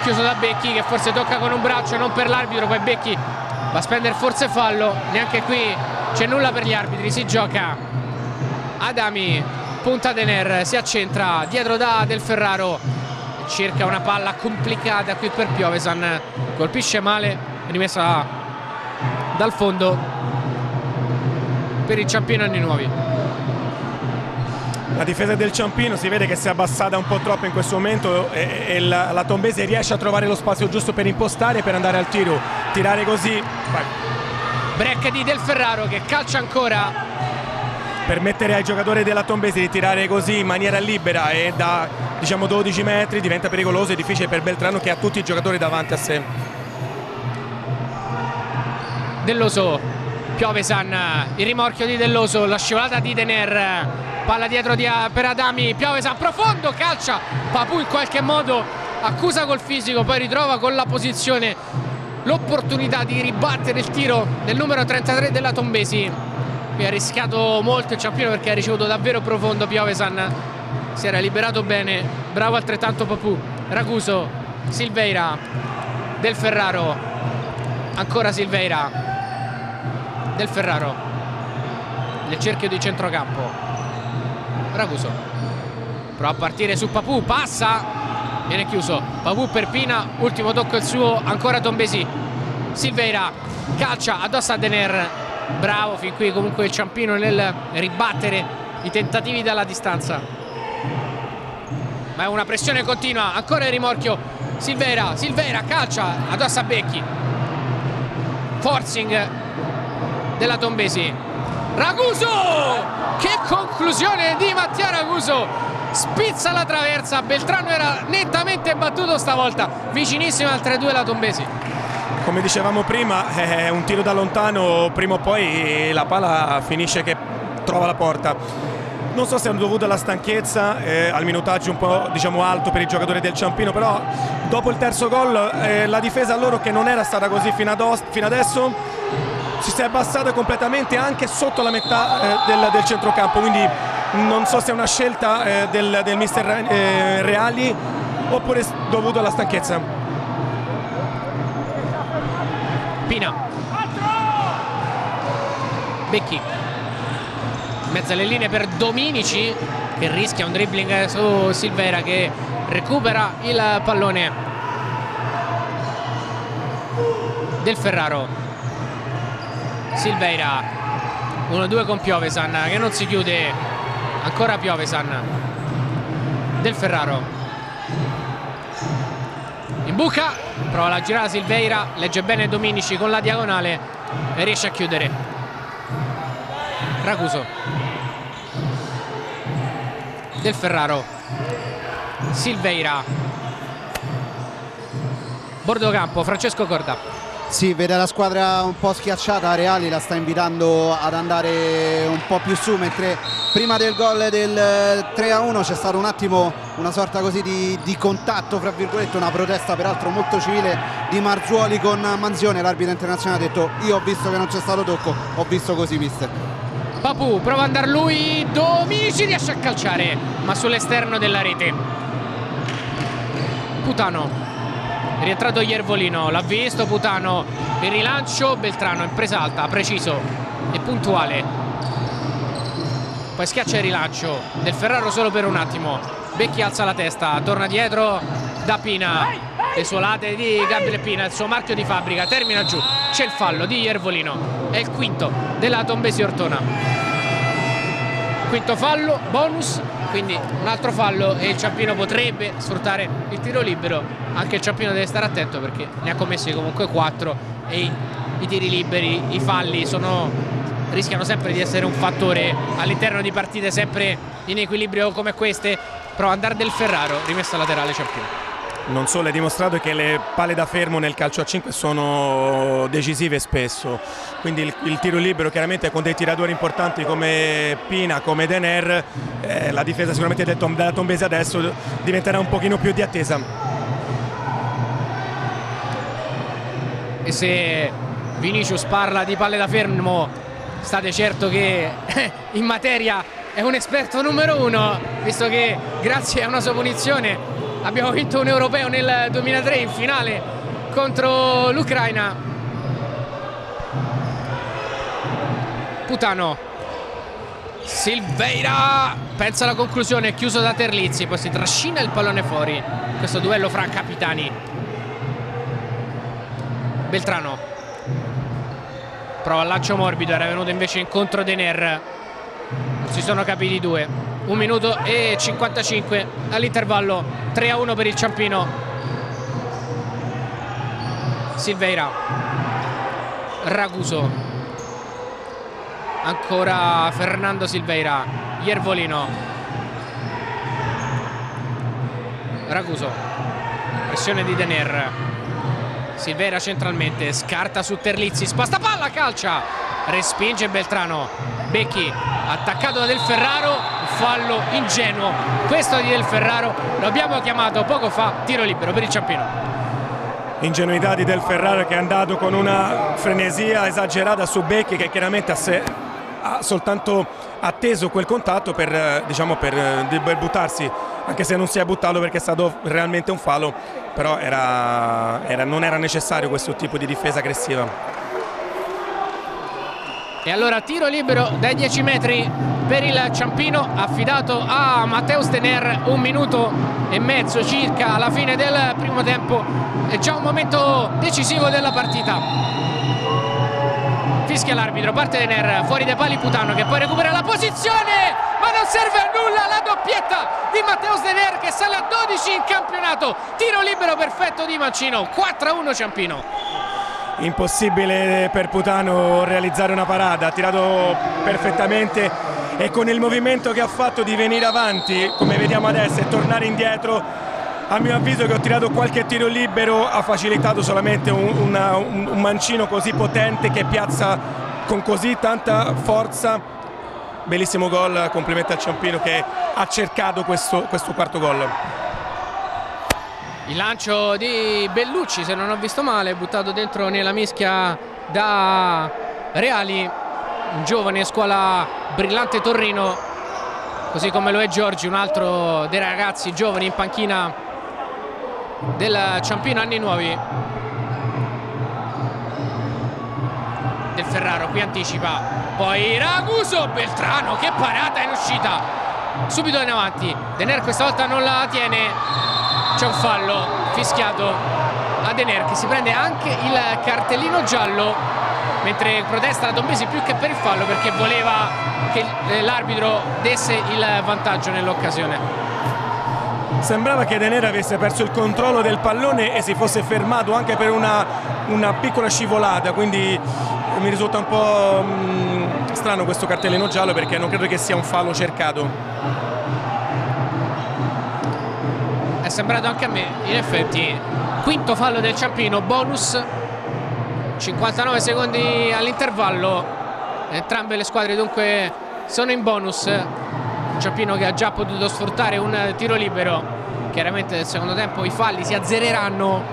chiuso da Becchi che forse tocca con un braccio, non per l'arbitro, poi Becchi va a spendere forse fallo, neanche qui c'è nulla per gli arbitri, si gioca. Adami punta Dener, si accentra dietro da Del Ferraro, cerca una palla complicata qui per Piovesan, colpisce male, rimessa dal fondo per il Ciampino Anni Nuovi. La difesa del Ciampino si vede che si è abbassata un po' troppo in questo momento e la Tombesi riesce a trovare lo spazio giusto per impostare e per andare al tiro, tirare così. Vai. Break di Del Ferraro che calcia ancora. Permettere ai giocatori della Tombesi di tirare così in maniera libera e da 12 metri diventa pericoloso e difficile per Beltrano che ha tutti i giocatori davanti a sé. Dell'Oso, Piovesan, il rimorchio di Dell'Oso, la scivolata di Dener, palla dietro per Adami, Piovesan profondo, calcia, Papù in qualche modo accusa col fisico, poi ritrova con la posizione l'opportunità di ribattere il tiro del numero 33 della Tombesi. Qui ha rischiato molto il Ciampino perché ha ricevuto davvero profondo Piovesan, si era liberato bene, bravo altrettanto Papù. Raguso, Silveira, Del Ferraro, ancora Silveira, Del Ferraro nel cerchio di centrocampo, Raguso prova a partire su Papù, passa, viene chiuso, Papù per Pina, ultimo tocco il suo, ancora Tombesi, Silveira calcia addosso a Dener, bravo fin qui comunque il Ciampino nel ribattere i tentativi dalla distanza, ma è una pressione continua, ancora il rimorchio, Silveira calcia addosso a Becchi, forcing della Tombesi, Raguso, che conclusione di Mattia Raguso, spizza la traversa, Beltrano era nettamente battuto stavolta, vicinissima al 3-2 la Tombesi. Come dicevamo prima, è un tiro da lontano, prima o poi la palla finisce che trova la porta. Non so se è dovuto alla stanchezza, al minutaggio un po' alto per i giocatori del Ciampino, però dopo il terzo gol la difesa loro, che non era stata così fino adesso, si è abbassata completamente anche sotto la metà del centrocampo, quindi non so se è una scelta del mister Reali oppure dovuto alla stanchezza. Pina, Becchi in mezzo alle linee per Dominici che rischia un dribbling su Silveira che recupera il pallone. Del Ferraro, Silveira 1-2 con Piovesan che non si chiude, ancora Piovesan, Del Ferraro in buca, prova a girare Silveira, legge bene Dominici con la diagonale e riesce a chiudere. Raguso, Del Ferraro, Silveira, bordo campo, Francesco Corda. Sì, vede la squadra un po' schiacciata, Reali la sta invitando ad andare un po' più su, mentre prima del gol del 3-1 c'è stato un attimo una sorta così di contatto, fra virgolette, una protesta peraltro molto civile di Marzuoli con Manzione. L'arbitro internazionale ha detto: io ho visto che non c'è stato tocco, ho visto così, mister. Papù prova ad andare lui, Dominici riesce a calciare ma sull'esterno della rete. Putano, rientrato Iervolino, l'ha visto Putano, il rilancio, Beltrano in presa alta, preciso e puntuale, poi schiaccia il rilancio Del Ferraro solo per un attimo, Becchi alza la testa, torna dietro da Pina, le suolate di Gabriele Pina, il suo marchio di fabbrica, termina giù, c'è il fallo di Iervolino, è il quinto della Tombesi Ortona, quinto fallo, bonus, quindi un altro fallo e il Ciampino potrebbe sfruttare il tiro libero. Anche il Ciampino deve stare attento perché ne ha commessi comunque 4 e i tiri liberi, i falli rischiano sempre di essere un fattore all'interno di partite sempre in equilibrio come queste. Prova ad andare Del Ferraro, rimessa laterale Ciampino. non solo, è dimostrato che le palle da fermo nel calcio a 5 sono decisive spesso, quindi il tiro libero chiaramente con dei tiratori importanti come Pina, come Dener, la difesa sicuramente della Tombesi adesso diventerà un pochino più di attesa. E se Vinicius parla di palle da fermo, state certo che in materia è un esperto numero 1, visto che grazie a una sua punizione abbiamo vinto un europeo nel 2003 in finale contro l'Ucraina. Putano, Silveira pensa alla conclusione, chiuso da Terlizzi, poi si trascina il pallone fuori. Questo duello fra capitani. Beltrano prova il lancio morbido, era venuto invece incontro Dener, non si sono capiti due. 1 minuto e 55 all'intervallo, 3-1 per il Ciampino. Silveira, Raguso, ancora Fernando Silveira, Iervolino, Raguso, pressione di Dener, Silveira centralmente, scarta su Terlizzi, sposta palla, calcia, respinge Beltrano, Becchi attaccato da Del Ferraro, fallo ingenuo questo di Del Ferraro, lo abbiamo chiamato poco fa tiro libero per il Ciampino. Ingenuità di Del Ferraro che è andato con una frenesia esagerata su Becchi, che chiaramente ha soltanto atteso quel contatto per buttarsi, anche se non si è buttato perché è stato realmente un fallo, però non era necessario questo tipo di difesa aggressiva. E allora tiro libero dai 10 metri per il Ciampino, affidato a Mateus Dener. 1 minuto e mezzo circa alla fine del primo tempo, è già un momento decisivo della partita. Fischia l'arbitro, parte Dener, fuori dai pali Putano che poi recupera la posizione, ma non serve a nulla la doppietta di Mateus Dener che sale a 12 in campionato. Tiro libero perfetto di Mancino, 4-1 Ciampino. Impossibile per Putano realizzare una parata, ha tirato perfettamente e con il movimento che ha fatto di venire avanti come vediamo adesso e tornare indietro, a mio avviso, che ho tirato qualche tiro libero, ha facilitato solamente un Mancino così potente che piazza con così tanta forza. Bellissimo gol, complimenti al Ciampino che ha cercato questo quarto gol. Il lancio di Bellucci, se non ho visto male, buttato dentro nella mischia da Reali, un giovane scuola brillante Torrino, così come lo è Giorgi, un altro dei ragazzi giovani in panchina del Ciampino anni nuovi. Del Ferraro qui anticipa, poi Raguso, Beltrano, che parata in uscita, subito in avanti, Dener questa volta non la tiene. C'è un fallo fischiato a Dener che si prende anche il cartellino giallo, mentre protesta la Tombesi più che per il fallo perché voleva che l'arbitro desse il vantaggio nell'occasione. Sembrava che Dener avesse perso il controllo del pallone e si fosse fermato anche per una piccola scivolata, quindi mi risulta un po' strano questo cartellino giallo perché non credo che sia un fallo cercato. È sembrato anche a me, in effetti. Quinto fallo del Ciampino, bonus, 59 secondi all'intervallo, entrambe le squadre dunque sono in bonus. Il Ciampino che ha già potuto sfruttare un tiro libero, chiaramente nel secondo tempo i falli si azzereranno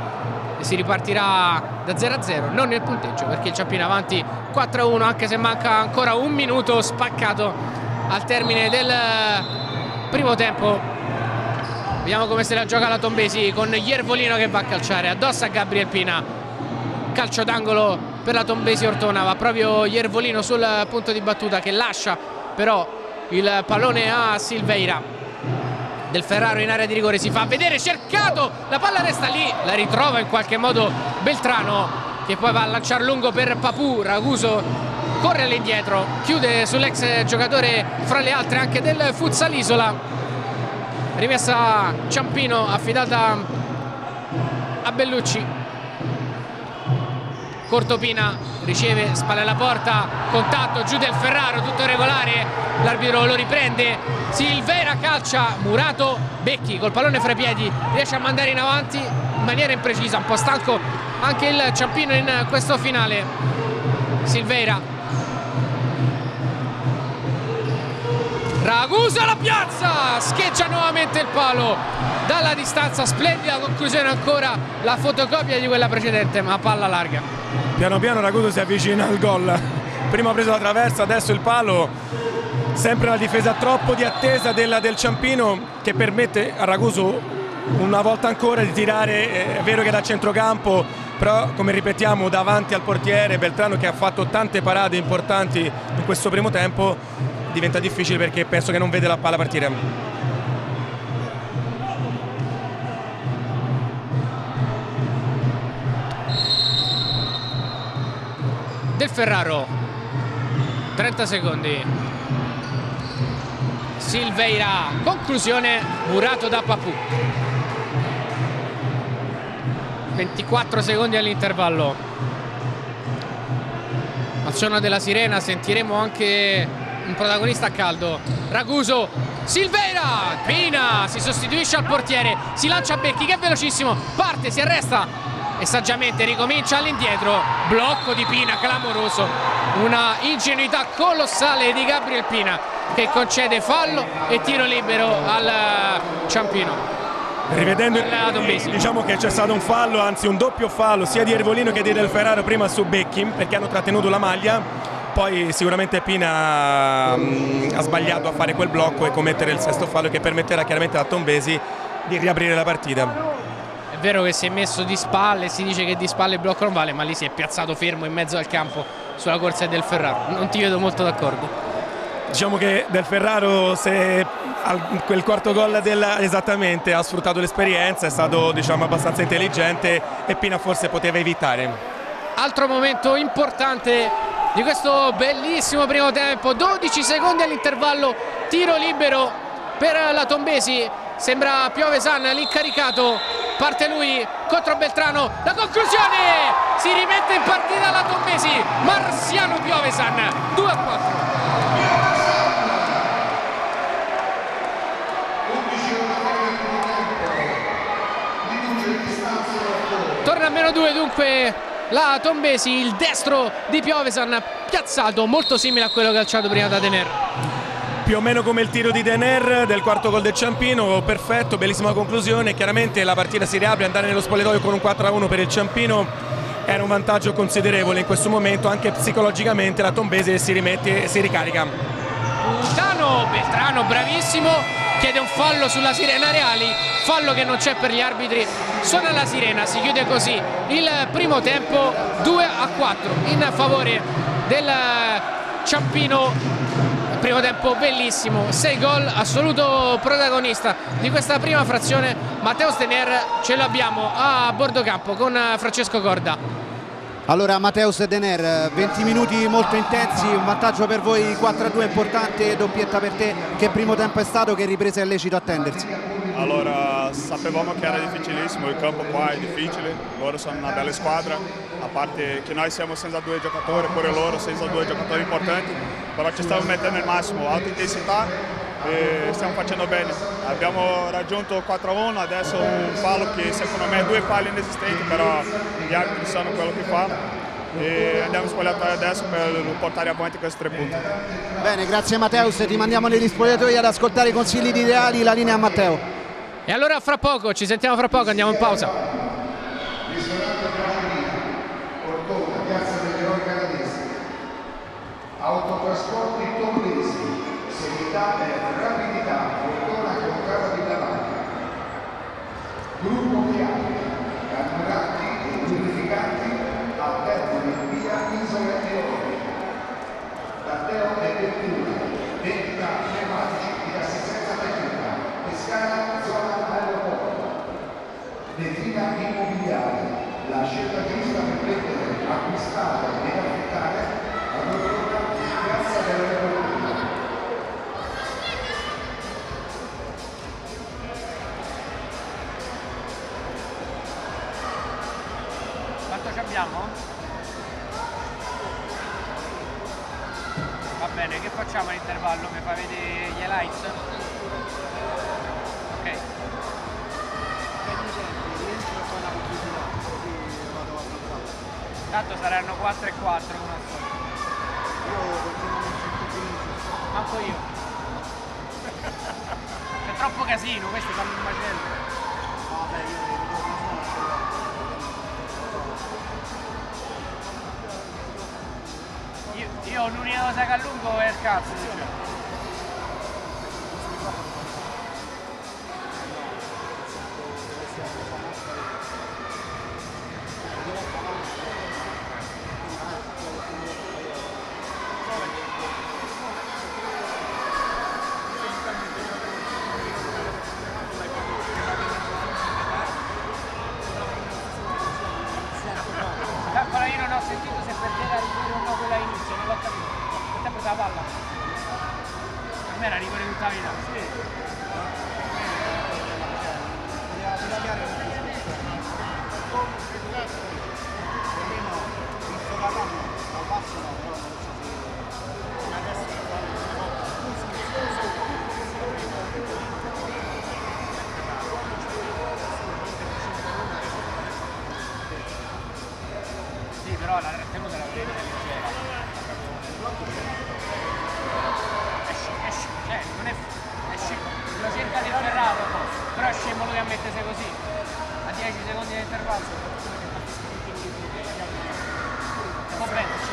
e si ripartirà da 0-0, non nel punteggio perché il Ciampino avanti 4-1 anche se manca ancora 1 minuto spaccato al termine del primo tempo. Vediamo come se la gioca la Tombesi con Iervolino che va a calciare addosso a Gabriel Pina. Calcio d'angolo per la Tombesi Ortona, va proprio Iervolino sul punto di battuta che lascia però il pallone a Silveira. Del Ferraro in area di rigore, si fa vedere, cercato, la palla resta lì, la ritrova in qualche modo Beltrano che poi va a lanciare lungo per Papù. Raguso corre all'indietro, chiude sull'ex giocatore fra le altre anche del Futsal Isola. Rimessa Ciampino affidata a Bellucci corto Pina, riceve, spalle alla porta, contatto giù del Ferraro, tutto regolare, l'arbitro lo riprende, Silveira calcia, Murato, Becchi col pallone fra i piedi riesce a mandare in avanti in maniera imprecisa, un po' stanco anche il Ciampino in questo finale. Silveira, Ragusa alla piazza, scheggia nuovamente il palo dalla distanza, splendida conclusione ancora, la fotocopia di quella precedente, ma palla larga. Piano piano Ragusa si avvicina al gol, prima ha preso la traversa, adesso il palo, sempre una difesa troppo di attesa del Ciampino che permette a Raguso una volta ancora di tirare, è vero che da centrocampo, però come ripetiamo davanti al portiere Beltrano che ha fatto tante parate importanti in questo primo tempo, diventa difficile perché penso che non vede la palla partire. Del Ferraro, 30 secondi, Silveira, conclusione, Murato da Papù, 24 secondi all'intervallo. Al suono della sirena sentiremo anche un protagonista a caldo, Raguso, Silveira, Pina si sostituisce al portiere, si lancia Becchi che è velocissimo, parte, si arresta e saggiamente ricomincia all'indietro, blocco di Pina clamoroso, una ingenuità colossale di Gabriel Pina che concede fallo e tiro libero al Ciampino. Rivedendo diciamo che c'è stato un fallo, anzi un doppio fallo sia di Ervolino che di Del Ferraro prima su Becchi perché hanno trattenuto la maglia, poi sicuramente Pina ha sbagliato a fare quel blocco e commettere il sesto fallo che permetterà chiaramente a Tombesi di riaprire la partita. È vero che si è messo di spalle, si dice che di spalle il blocco non vale, ma lì si è piazzato fermo in mezzo al campo sulla corsa del Ferraro, non ti vedo molto d'accordo. Diciamo che Del Ferraro se quel quarto gol esattamente ha sfruttato l'esperienza, è stato diciamo abbastanza intelligente e Pina forse poteva evitare. Altro momento importante di questo bellissimo primo tempo, 12 secondi all'intervallo, tiro libero per la Tombesi, sembra Piovesan l'incaricato, parte lui contro Beltrano, la conclusione, si rimette in partita la Tombesi, Marciano Piovesan, 2-4. Torna a -2 dunque la Tombesi, il destro di Piovesan piazzato molto simile a quello calciato prima da Dener. Più o meno come il tiro di Dener del quarto gol del Ciampino, perfetto, bellissima conclusione, chiaramente la partita si riapre, andare nello spogliatoio con un 4-1 per il Ciampino era un vantaggio considerevole in questo momento, anche psicologicamente la Tombesi si rimette e si ricarica. Beltrano bravissimo, chiede un fallo sulla sirena Reali, fallo che non c'è per gli arbitri, suona la sirena, si chiude così il primo tempo 2-4 in favore del Ciampino. Primo tempo bellissimo, 6 gol, assoluto protagonista di questa prima frazione Matheus Dener, ce l'abbiamo a bordo campo con Francesco Corda. Allora Matheus Dener, 20 minuti molto intensi, un vantaggio per voi, 4-2 importante, doppietta per te, che primo tempo è stato, che ripresa è lecito attendersi? Allora, sapevamo che era difficilissimo, il campo qua è difficile, loro sono una bella squadra, a parte che noi siamo senza due giocatori, pure loro senza due giocatori importanti, però ci stiamo mettendo il massimo, alta intensità e stiamo facendo bene. Abbiamo raggiunto 4-1, adesso un fallo che secondo me è 2 falli inesistenti, però gli altri sanno quello che fanno. E andiamo a spogliatoio adesso per portare avanti questi 3 punti. Bene, grazie Matheus, ti mandiamo negli spogliatoi ad ascoltare i consigli di Reali, la linea a Matteo. E allora fra poco, ci sentiamo fra poco, andiamo in pausa. Autotrasporti Tombesi, serietà e rapidità, Ortona con Casa di Davanti. Gruppo Fiat, carburanti e lubrificanti, Alberto in via Isole e Ore. Taddeo e Vettura, vendita pneumatici di assistenza tecnica, Pescara, zona aeroporto. Vetrina immobiliare, la scelta giusta per prendere, acquistare e affittare ad Ortona. Quanto ci abbiamo? bene, che facciamo all'intervallo? Mi fa vedere gli highlights? Ok. Tanto saranno 4 e 4 come al solito. Manco io. C'è troppo casino, questi fanno un macello. Io l'unica cosa che allungo è il cazzo, diciamo. Calcola, io non ho sentito se per te era rigore o no quella inizio, non l'ho capito. Ti ha preso la palla? Per me era rigore tutta la vita. Sì, però la trattenuta la vedete leggera. Cioè, non è scemo, lo cerca di ferrato, però è scemo lui a mettersi così, a 10 secondi di intervallo. Va bene.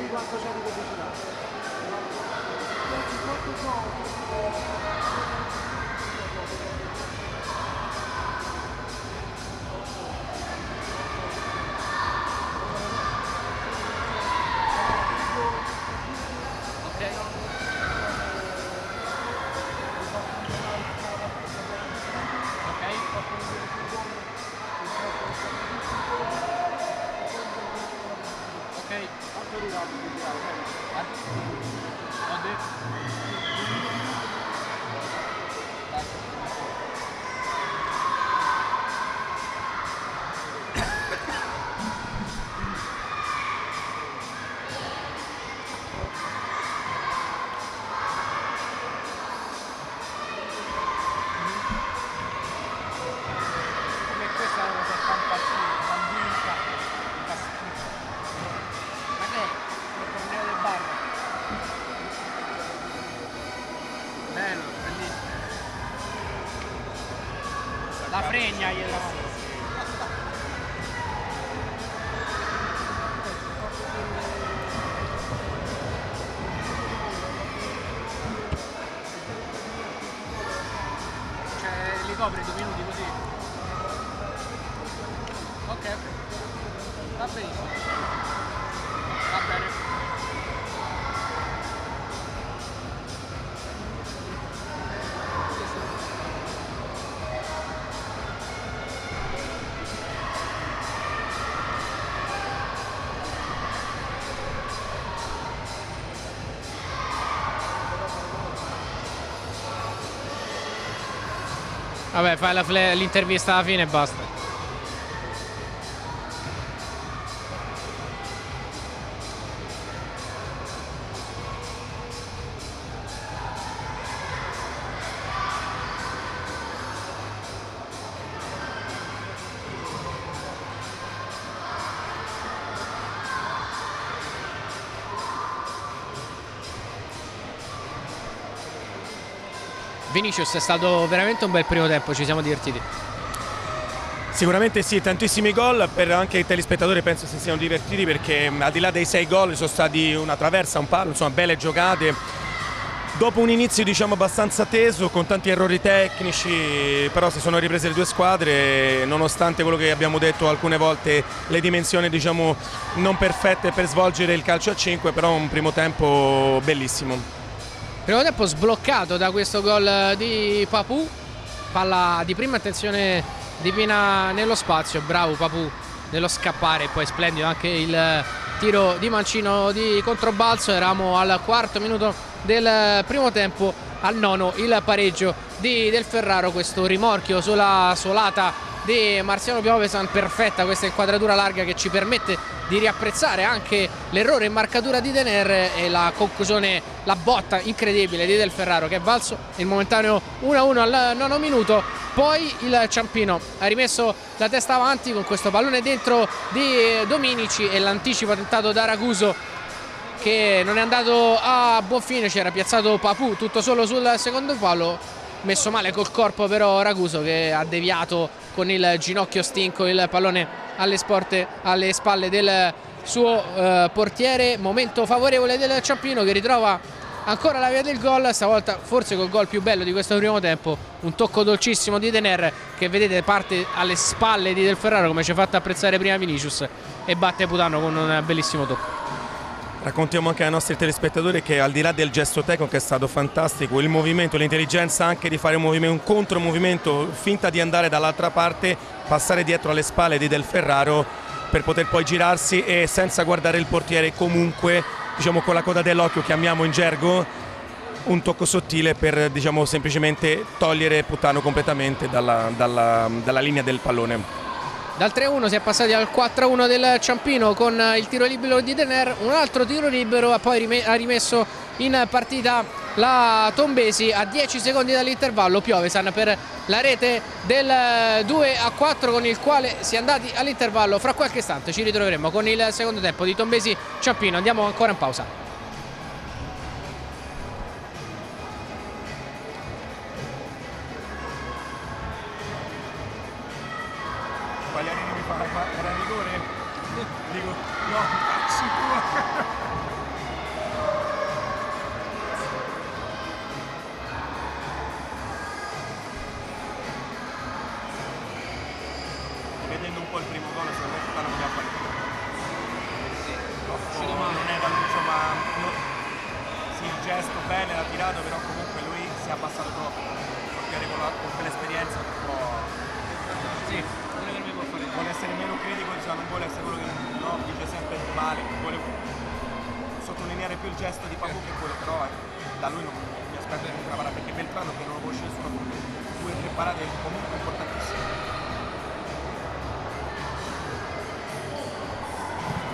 Quanto c'è di pubblicità? La fregna gliela mando. Cioè li copri 2 minuti così. Ok, va benissimo. Va bene. Vabbè, fai l'intervista alla fine e basta. Vinicius, è stato veramente un bel primo tempo, ci siamo divertiti. Sicuramente sì, tantissimi gol, per anche i telespettatori penso si siano divertiti perché al di là dei 6 gol sono stati una traversa, un palo, insomma belle giocate. Dopo un inizio diciamo abbastanza teso, con tanti errori tecnici, però si sono riprese le due squadre, nonostante quello che abbiamo detto alcune volte, le dimensioni diciamo non perfette per svolgere il calcio a 5, però un primo tempo bellissimo. Primo tempo sbloccato da questo gol di Papù, palla di prima attenzione di Pina nello spazio, bravo Papù dello scappare. Poi splendido anche il tiro di Mancino di controbalzo. Eravamo al 4° minuto del primo tempo, al 9° il pareggio di Del Ferraro. Questo rimorchio sulla solata di Marciano Piovesan, perfetta questa inquadratura larga che ci permette di riapprezzare anche l'errore in marcatura di Dener e la conclusione, la botta incredibile di Del Ferraro, che è valso il momentaneo 1-1 al 9° minuto. Poi il Ciampino ha rimesso la testa avanti con questo pallone dentro di Dominici e l'anticipo tentato da Raguso, che non è andato a buon fine. C'era piazzato Papù tutto solo sul secondo palo, messo male col corpo però Raguso, che ha deviato con il ginocchio stinco il pallone alle spalle del suo portiere. Momento favorevole del Ciampino, che ritrova ancora la via del gol, stavolta forse col gol più bello di questo primo tempo, un tocco dolcissimo di Dener che vedete parte alle spalle di Del Ferraro, come ci ha fatto apprezzare prima Vinicius, e batte Putano con un bellissimo tocco. Raccontiamo anche ai nostri telespettatori che al di là del gesto tecnico, che è stato fantastico, il movimento, l'intelligenza anche di fare un contromovimento, finta di andare dall'altra parte, passare dietro alle spalle di Del Ferraro per poter poi girarsi e senza guardare il portiere, comunque diciamo con la coda dell'occhio, chiamiamo in gergo, un tocco sottile per diciamo semplicemente togliere Putano completamente dalla linea del pallone. Dal 3-1 si è passati al 4-1 del Ciampino con il tiro libero di Dener. Un altro tiro libero ha poi ha rimesso in partita la Tombesi a 10 secondi dall'intervallo. Piovesan per la rete del 2-4, con il quale si è andati all'intervallo. Fra qualche istante ci ritroveremo con il secondo tempo di Tombesi Ciampino. Andiamo ancora in pausa. Pagliarini mi fa era rigore? Dico no, sicuro. Vedendo un po' il primo gol, secondo me Putano non mi ha fatto. Non è da insomma, sì, il gesto bene, l'ha tirato, però comunque lui si è abbassato troppo. Perché con quell'esperienza un po'. Sì. Vuole essere meno critico, diciamo, non vuole essere quello che no, dice sempre male, vuole sottolineare più il gesto di Papù che quello, però da lui non mi aspetto una parata, perché Beltrano, che non lo conosce nessuno, 2 o 3 parate comunque importantissime.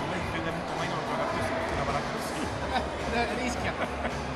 Lei prende molto, ma io non gioca più se non una parata così. Rischia.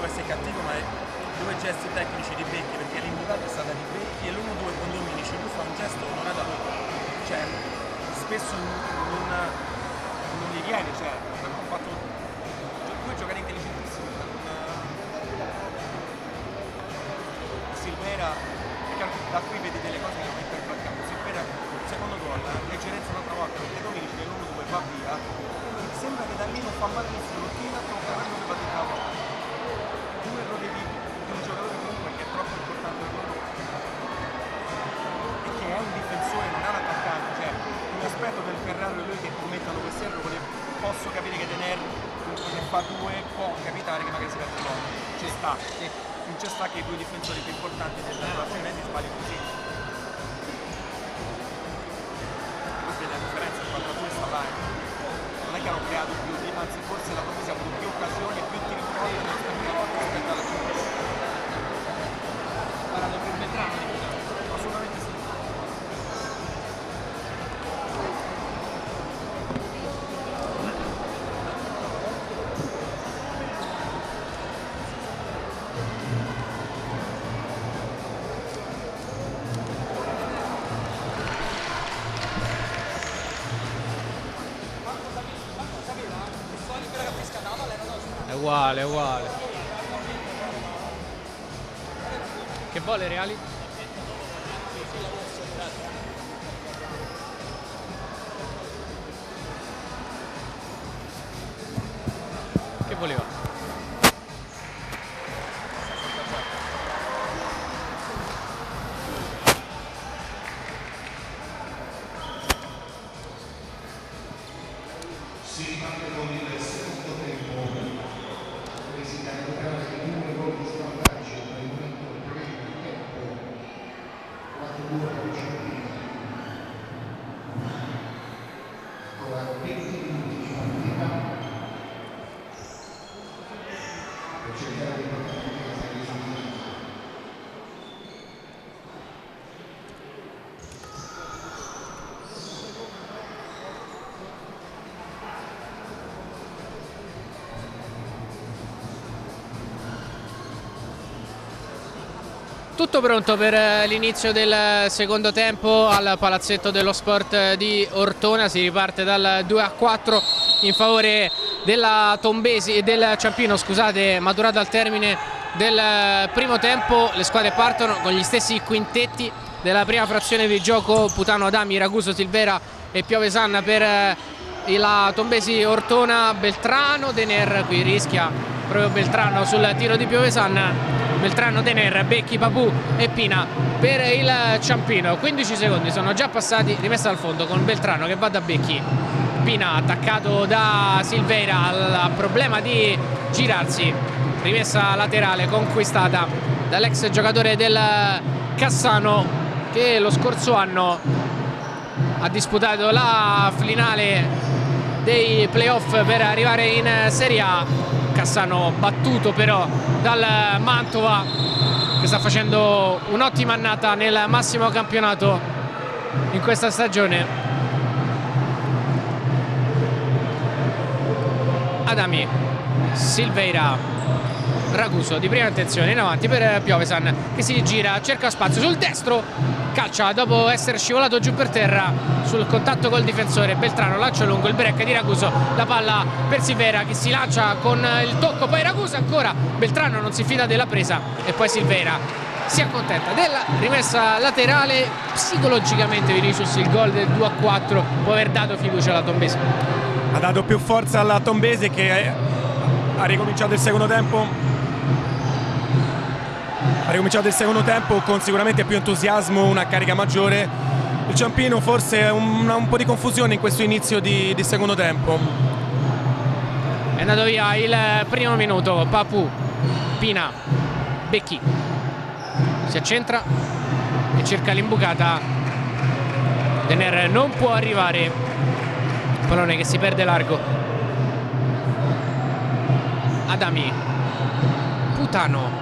Essere cattivo, ma è 2 gesti tecnici di Becchi, perché l'imbucata è stata di Becchi e l'1-2 con Dominici, lui fa un gesto non è da lui, cioè spesso non gli viene, cioè hanno fatto 2 giocate intelligentissime Silvera, perché da qui vedi delle cose che non mettono in campo. Silvera il secondo gol, leggerezza un'altra volta, perché Dominici nell'1-2 va via, sembra che da lì non fa male nessuno, tira, tocca, non si va di capo. Un errore di un giocatore comunque che è troppo importante per loro e che è un difensore, non è un attaccante, cioè un aspetto del Ferraro e lui che commettano questi errori. Posso capire che Dener che fa 2 può capitare che magari si perde il gol, ci sta. Sì. non c'è sta che i due difensori più importanti altrimenti sbagli così. Questa è la differenza, il 4-2 sta là. Non è che hanno creato più, anzi forse la Tombesi ha avuto più occasioni e più tiri fuori rispetto alla Tombesi. Parlando più Beltrano, assolutamente sì. È uguale, è uguale. Che vuole Reali? Che voleva? Si riparte con il secondo tempo, si calcolano i 2 gol di svantaggio per il momento del primo tempo, 4-2 per il Ciampino. Ancora 20 minuti di partita per cercare di portare a casa il risultato. Tutto pronto per l'inizio del secondo tempo al palazzetto dello sport di Ortona. Si riparte dal 2-4 in favore della Tombesi e del Ciampino, scusate, maturato al termine del primo tempo. Le squadre partono con gli stessi quintetti della prima frazione di gioco: Putano, Adami, Raguso, Silvera e Piovesan per la Tombesi Ortona. Beltrano, Dener, qui rischia proprio Beltrano sul tiro di Piovesan. Beltrano, Dener, Becchi, Papù e Pina per il Ciampino. 15 secondi sono già passati, rimessa al fondo con Beltrano che va da Becchi. Pina attaccato da Silveira, al problema di girarsi, rimessa laterale conquistata dall'ex giocatore del Cassano, che lo scorso anno ha disputato la finale dei playoff per arrivare in Serie A. Cassano battuto però dal Mantova, che sta facendo un'ottima annata nel massimo campionato in questa stagione. Adami, Silveira, Raguso di prima intenzione in avanti per Piovesan, che si gira, cerca spazio sul destro, calcia dopo essere scivolato giù per terra sul contatto col difensore. Beltrano, lancio lungo, il break di Raguso, la palla per Silveira che si lancia con il tocco, poi Raguso ancora. Beltrano non si fida della presa e poi Silveira si accontenta della rimessa laterale. Psicologicamente Vinicius il gol del 2-4 può aver dato fiducia alla Tombesi. Ha dato più forza alla Tombesi, che ha ricominciato il secondo tempo. Ha ricominciato il secondo tempo con sicuramente più entusiasmo, una carica maggiore. Il Ciampino forse un po' di confusione in questo inizio di secondo tempo. È andato via il primo minuto. Papù, Pina, Becchi si accentra e cerca l'imbucata. Dener non può arrivare, pallone che si perde largo. Adami, Putano,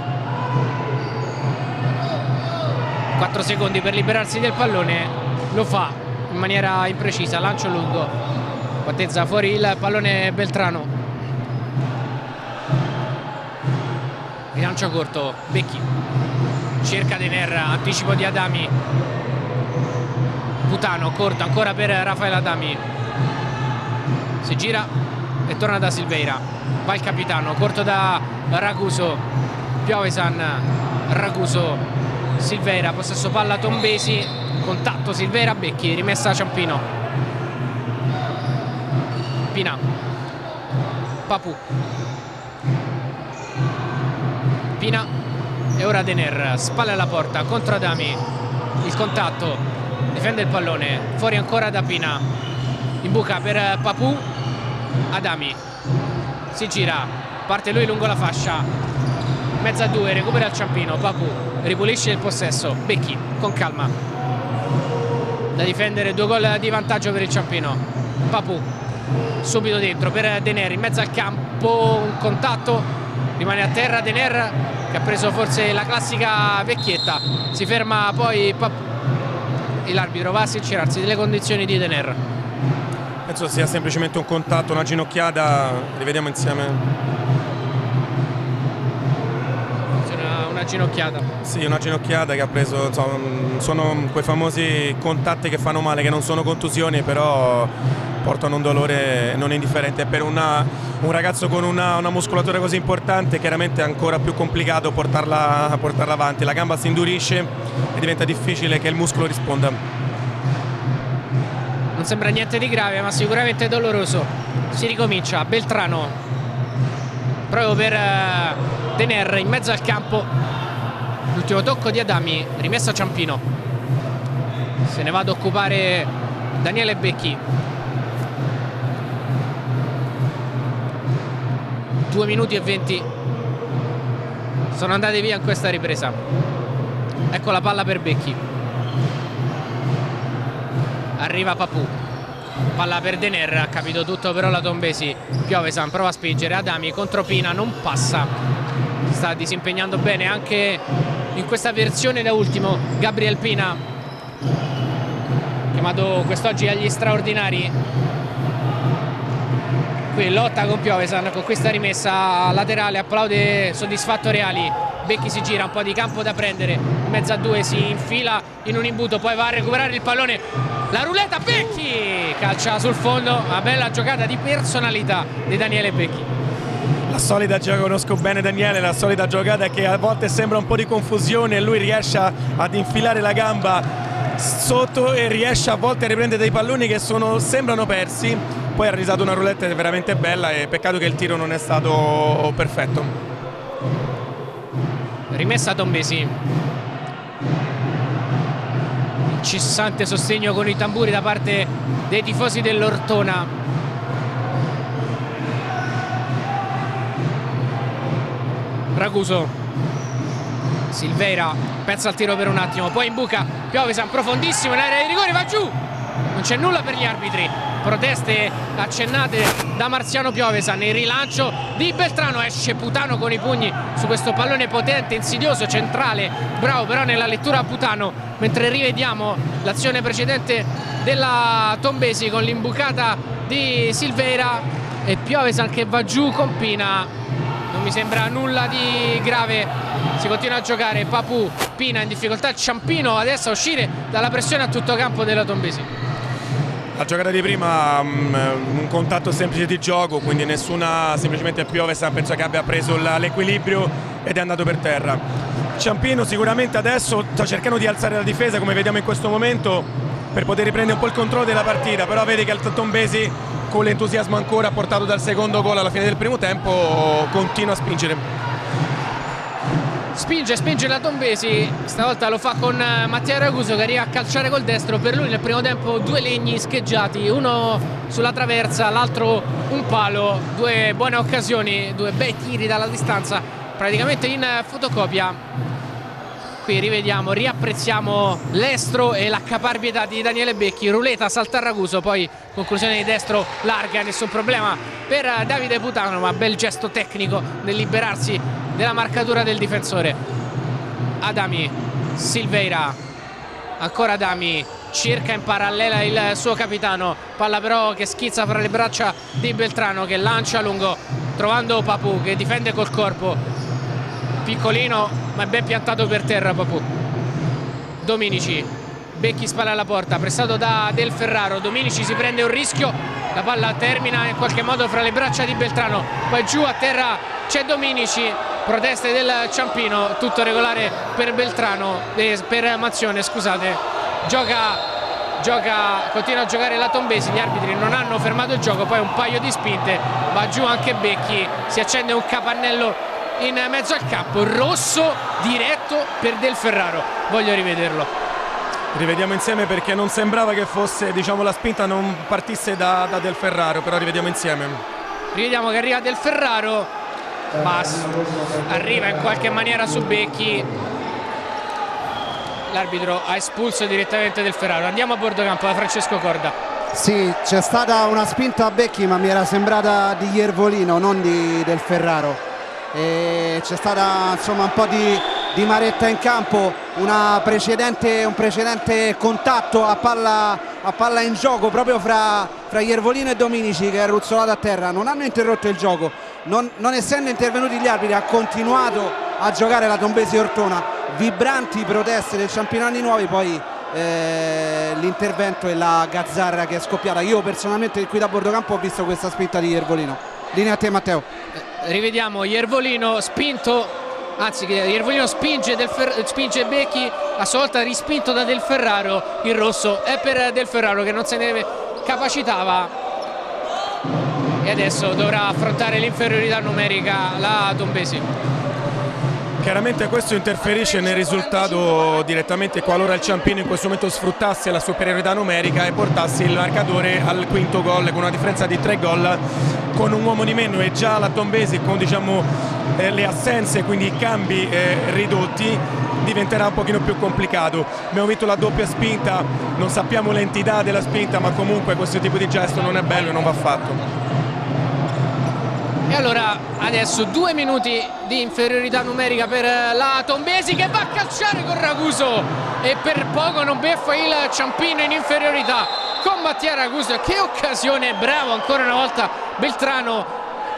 4 secondi per liberarsi del pallone, lo fa in maniera imprecisa, lancio lungo, battezza fuori il pallone Beltrano, rilancio corto, Becchi cerca Dener, anticipo di Adami, Putano corto ancora per Rafael Adami, si gira e torna da Silveira, va il capitano, corto da Raguso, Piovesan, Raguso, Silveira, possesso palla Tombesi, contatto Silveira, Becchi, rimessa a Ciampino. Pina, Papù, Pina e ora Dener, spalle alla porta contro Adami, il contatto, difende il pallone, fuori ancora da Pina, in buca per Papù. Adami si gira, parte lui lungo la fascia, mezza a 2, recupera il Ciampino, Papù ripulisce il possesso, Becchi con calma, da difendere, 2 gol di vantaggio per il Ciampino. Papù subito dentro per Dener, in mezzo al campo, un contatto, rimane a terra Dener che ha preso forse la classica vecchietta, si ferma poi Papù e l'arbitro va a sincerarsi delle condizioni di Dener. Penso sia semplicemente un contatto, una ginocchiata, rivediamo insieme. Una ginocchiata. Sì, una ginocchiata che ha preso, insomma, sono quei famosi contatti che fanno male, che non sono contusioni, però portano un dolore non indifferente. Per un ragazzo con una muscolatura così importante chiaramente è ancora più complicato portarla avanti, la gamba si indurisce e diventa difficile che il muscolo risponda. Non sembra niente di grave, ma sicuramente doloroso. Si ricomincia, Beltrano proprio per Dener in mezzo al campo, l'ultimo tocco di Adami, rimessa a Ciampino, se ne va ad occupare Daniele Becchi. 2 minuti e 20 sono andati via in questa ripresa. Ecco la palla per Becchi, arriva Papù, palla per Dener, ha capito tutto però la Tombesi. Piovesan prova a spingere, Adami contro Pina, non passa, sta disimpegnando bene anche in questa versione da ultimo Gabriel Pina, chiamato quest'oggi agli straordinari. Qui lotta con Piovesan, con questa rimessa laterale, applaude soddisfatto Reali. Becchi si gira, un po' di campo da prendere, in mezzo a 2 si infila in un imbuto, poi va a recuperare il pallone, la ruleta, Becchi calcia sul fondo, una bella giocata di personalità di Daniele Becchi. La solita, già conosco bene Daniele, la solita giocata che a volte sembra un po' di confusione e lui riesce ad infilare la gamba sotto e riesce a volte a riprendere dei palloni che sembrano persi. Poi ha realizzato una roulette veramente bella e peccato che il tiro non è stato perfetto. Rimessa Tombesi, incessante sostegno con i tamburi da parte dei tifosi dell'Ortona. Raguso, Silveira pensa al tiro per un attimo, poi imbuca Piovesan profondissimo in area di rigore, va giù, non c'è nulla per gli arbitri. Proteste accennate da Marziano Piovesan, il rilancio di Beltrano, esce Putano con i pugni su questo pallone potente, insidioso, centrale, bravo però nella lettura Putano, mentre rivediamo l'azione precedente della Tombesi con l'imbucata di Silveira e Piovesan che va giù con Pina. Non mi sembra nulla di grave, si continua a giocare. Papù, Pina in difficoltà, Ciampino adesso a uscire dalla pressione a tutto campo della Tombesi. La giocata di prima, un contatto semplice di gioco, quindi nessuna, semplicemente Piovesan penso che abbia preso l'equilibrio ed è andato per terra. Ciampino sicuramente adesso sta cercando di alzare la difesa, come vediamo in questo momento, per poter riprendere un po' il controllo della partita, però vedi che il Tombesi con l'entusiasmo ancora portato dal secondo gol alla fine del primo tempo continua a spingere. Spinge la Tombesi, stavolta lo fa con Mattia Raguso che arriva a calciare col destro. Per lui nel primo tempo 2 legni scheggiati, uno sulla traversa, l'altro un palo, 2 buone occasioni, 2 bei tiri dalla distanza praticamente in fotocopia. Qui rivediamo, riapprezziamo l'estro e la caparbietà di Daniele Becchi. Ruleta, salta a Raguso, poi conclusione di destro larga, nessun problema per Davide Putano, ma bel gesto tecnico nel liberarsi della marcatura del difensore. Adami, Silveira, ancora Adami, cerca in parallela il suo capitano, palla però che schizza fra le braccia di Beltrano che lancia lungo trovando Papù che difende col corpo, piccolino ma è ben piantato per terra Papù. Dominici, Becchi spalla alla porta, pressato da Del Ferraro, Dominici si prende un rischio, la palla termina in qualche modo fra le braccia di Beltrano, poi giù a terra c'è Dominici, proteste del Ciampino, tutto regolare per Beltrano, per Mazione scusate, continua a giocare la Tombesi, gli arbitri non hanno fermato il gioco, poi un paio di spinte, va giù anche Becchi, si accende un capannello in mezzo al campo, rosso diretto per Del Ferraro, voglio rivederlo. Rivediamo insieme perché non sembrava che fosse, diciamo, la spinta non partisse da Del Ferraro, però rivediamo insieme. Rivediamo che arriva Del Ferraro, ma arriva in qualche maniera su Becchi. L'arbitro ha espulso direttamente Del Ferraro. Andiamo a bordo campo da Francesco Corda. Sì, c'è stata una spinta a Becchi, ma mi era sembrata di Iervolino, non di Del Ferraro. C'è stata insomma un po' di maretta in campo, un precedente contatto a palla in gioco proprio fra Iervolino e Dominici, che è ruzzolato a terra. Non hanno interrotto il gioco, non essendo intervenuti gli arbitri, ha continuato a giocare la Tombesi Ortona. Vibranti proteste del Ciampino Anni Nuovi, poi l'intervento e la gazzarra che è scoppiata. Io personalmente qui da bordo campo ho visto questa spinta di Iervolino. Linea a te, Matteo. Rivediamo Iervolino spinto, anzi Iervolino spinge Becchi, a sua volta rispinto da Del Ferraro. Il rosso è per Del Ferraro, che non se ne capacitava e adesso dovrà affrontare l'inferiorità numerica la Tombesi. Chiaramente questo interferisce nel risultato direttamente, qualora il Ciampino in questo momento sfruttasse la superiorità numerica e portasse il marcatore al quinto gol con una differenza di 3 gol con un uomo di meno, e già la Tombesi con le assenze, quindi i cambi ridotti, diventerà un pochino più complicato. Abbiamo visto la doppia spinta, non sappiamo l'entità della spinta, ma comunque questo tipo di gesto non è bello e non va fatto. E allora adesso 2 minuti di inferiorità numerica per la Tombesi, che va a calciare con Raguso e per poco non beffa il Ciampino in inferiorità con Mattia Raguso. Che occasione, bravo ancora una volta Beltrano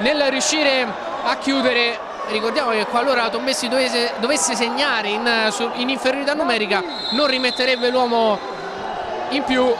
nel riuscire a chiudere. Ricordiamo che qualora la Tombesi dovesse segnare in inferiorità numerica non rimetterebbe l'uomo in più,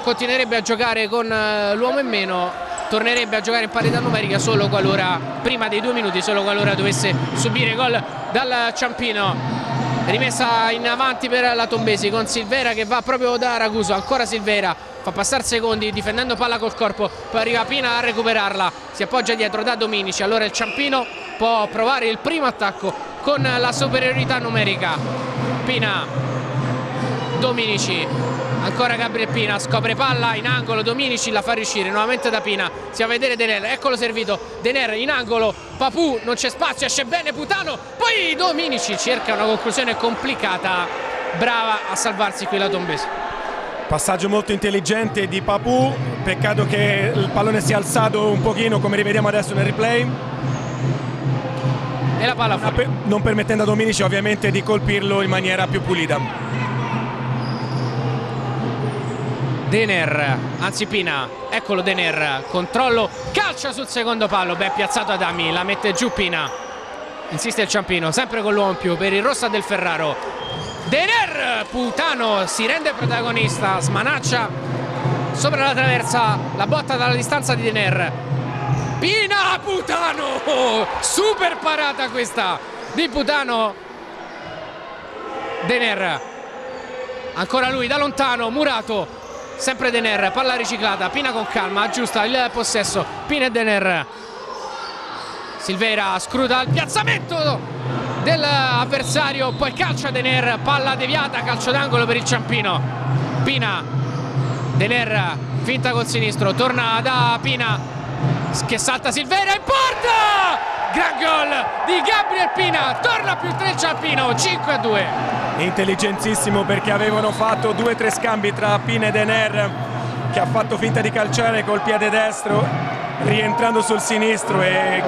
continuerebbe a giocare con l'uomo in meno, tornerebbe a giocare in parità numerica solo qualora, prima dei 2 minuti, solo qualora dovesse subire gol dal Ciampino. Rimessa in avanti per la Tombesi con Silvera che va proprio da Raguso. Ancora Silvera, fa passare secondi difendendo palla col corpo, poi arriva Pina a recuperarla, si appoggia dietro da Dominici. Allora il Ciampino può provare il primo attacco con la superiorità numerica. Pina, Dominici, ancora Gabriel Pina, scopre palla in angolo, Dominici la fa riuscire nuovamente da Pina, si va a vedere Dener, eccolo servito, Dener in angolo, Papù, non c'è spazio, esce bene Putano, poi Dominici cerca una conclusione complicata, brava a salvarsi qui la Tombesi. Passaggio molto intelligente di Papù, peccato che il pallone sia alzato un pochino, come rivediamo adesso nel replay, e la palla fuori, non permettendo a Dominici ovviamente di colpirlo in maniera più pulita. Dener, anzi Pina, eccolo Dener, controllo, calcia sul secondo palo, ben piazzato Adami, la mette giù Pina, insiste il Ciampino, sempre con l'uomo in più per il rosso Del Ferraro. Dener, Putano si rende protagonista, smanaccia sopra la traversa, la botta dalla distanza di Dener. Pina, Putano, super parata questa di Putano. Dener, ancora lui da lontano, Murato, sempre Dener, palla riciclata, Pina con calma, aggiusta il possesso, Pina e Dener. Silvera scruta il piazzamento dell'avversario, poi calcia Dener, palla deviata, calcio d'angolo per il Ciampino. Pina, Dener, finta col sinistro, torna da Pina che salta Silvera in porta! Gran gol di Gabriel Pina, torna più 3 il Ciampino, 5-2. Intelligentissimo, perché avevano fatto 2 o 3 scambi tra Pina e Dener, che ha fatto finta di calciare col piede destro rientrando sul sinistro e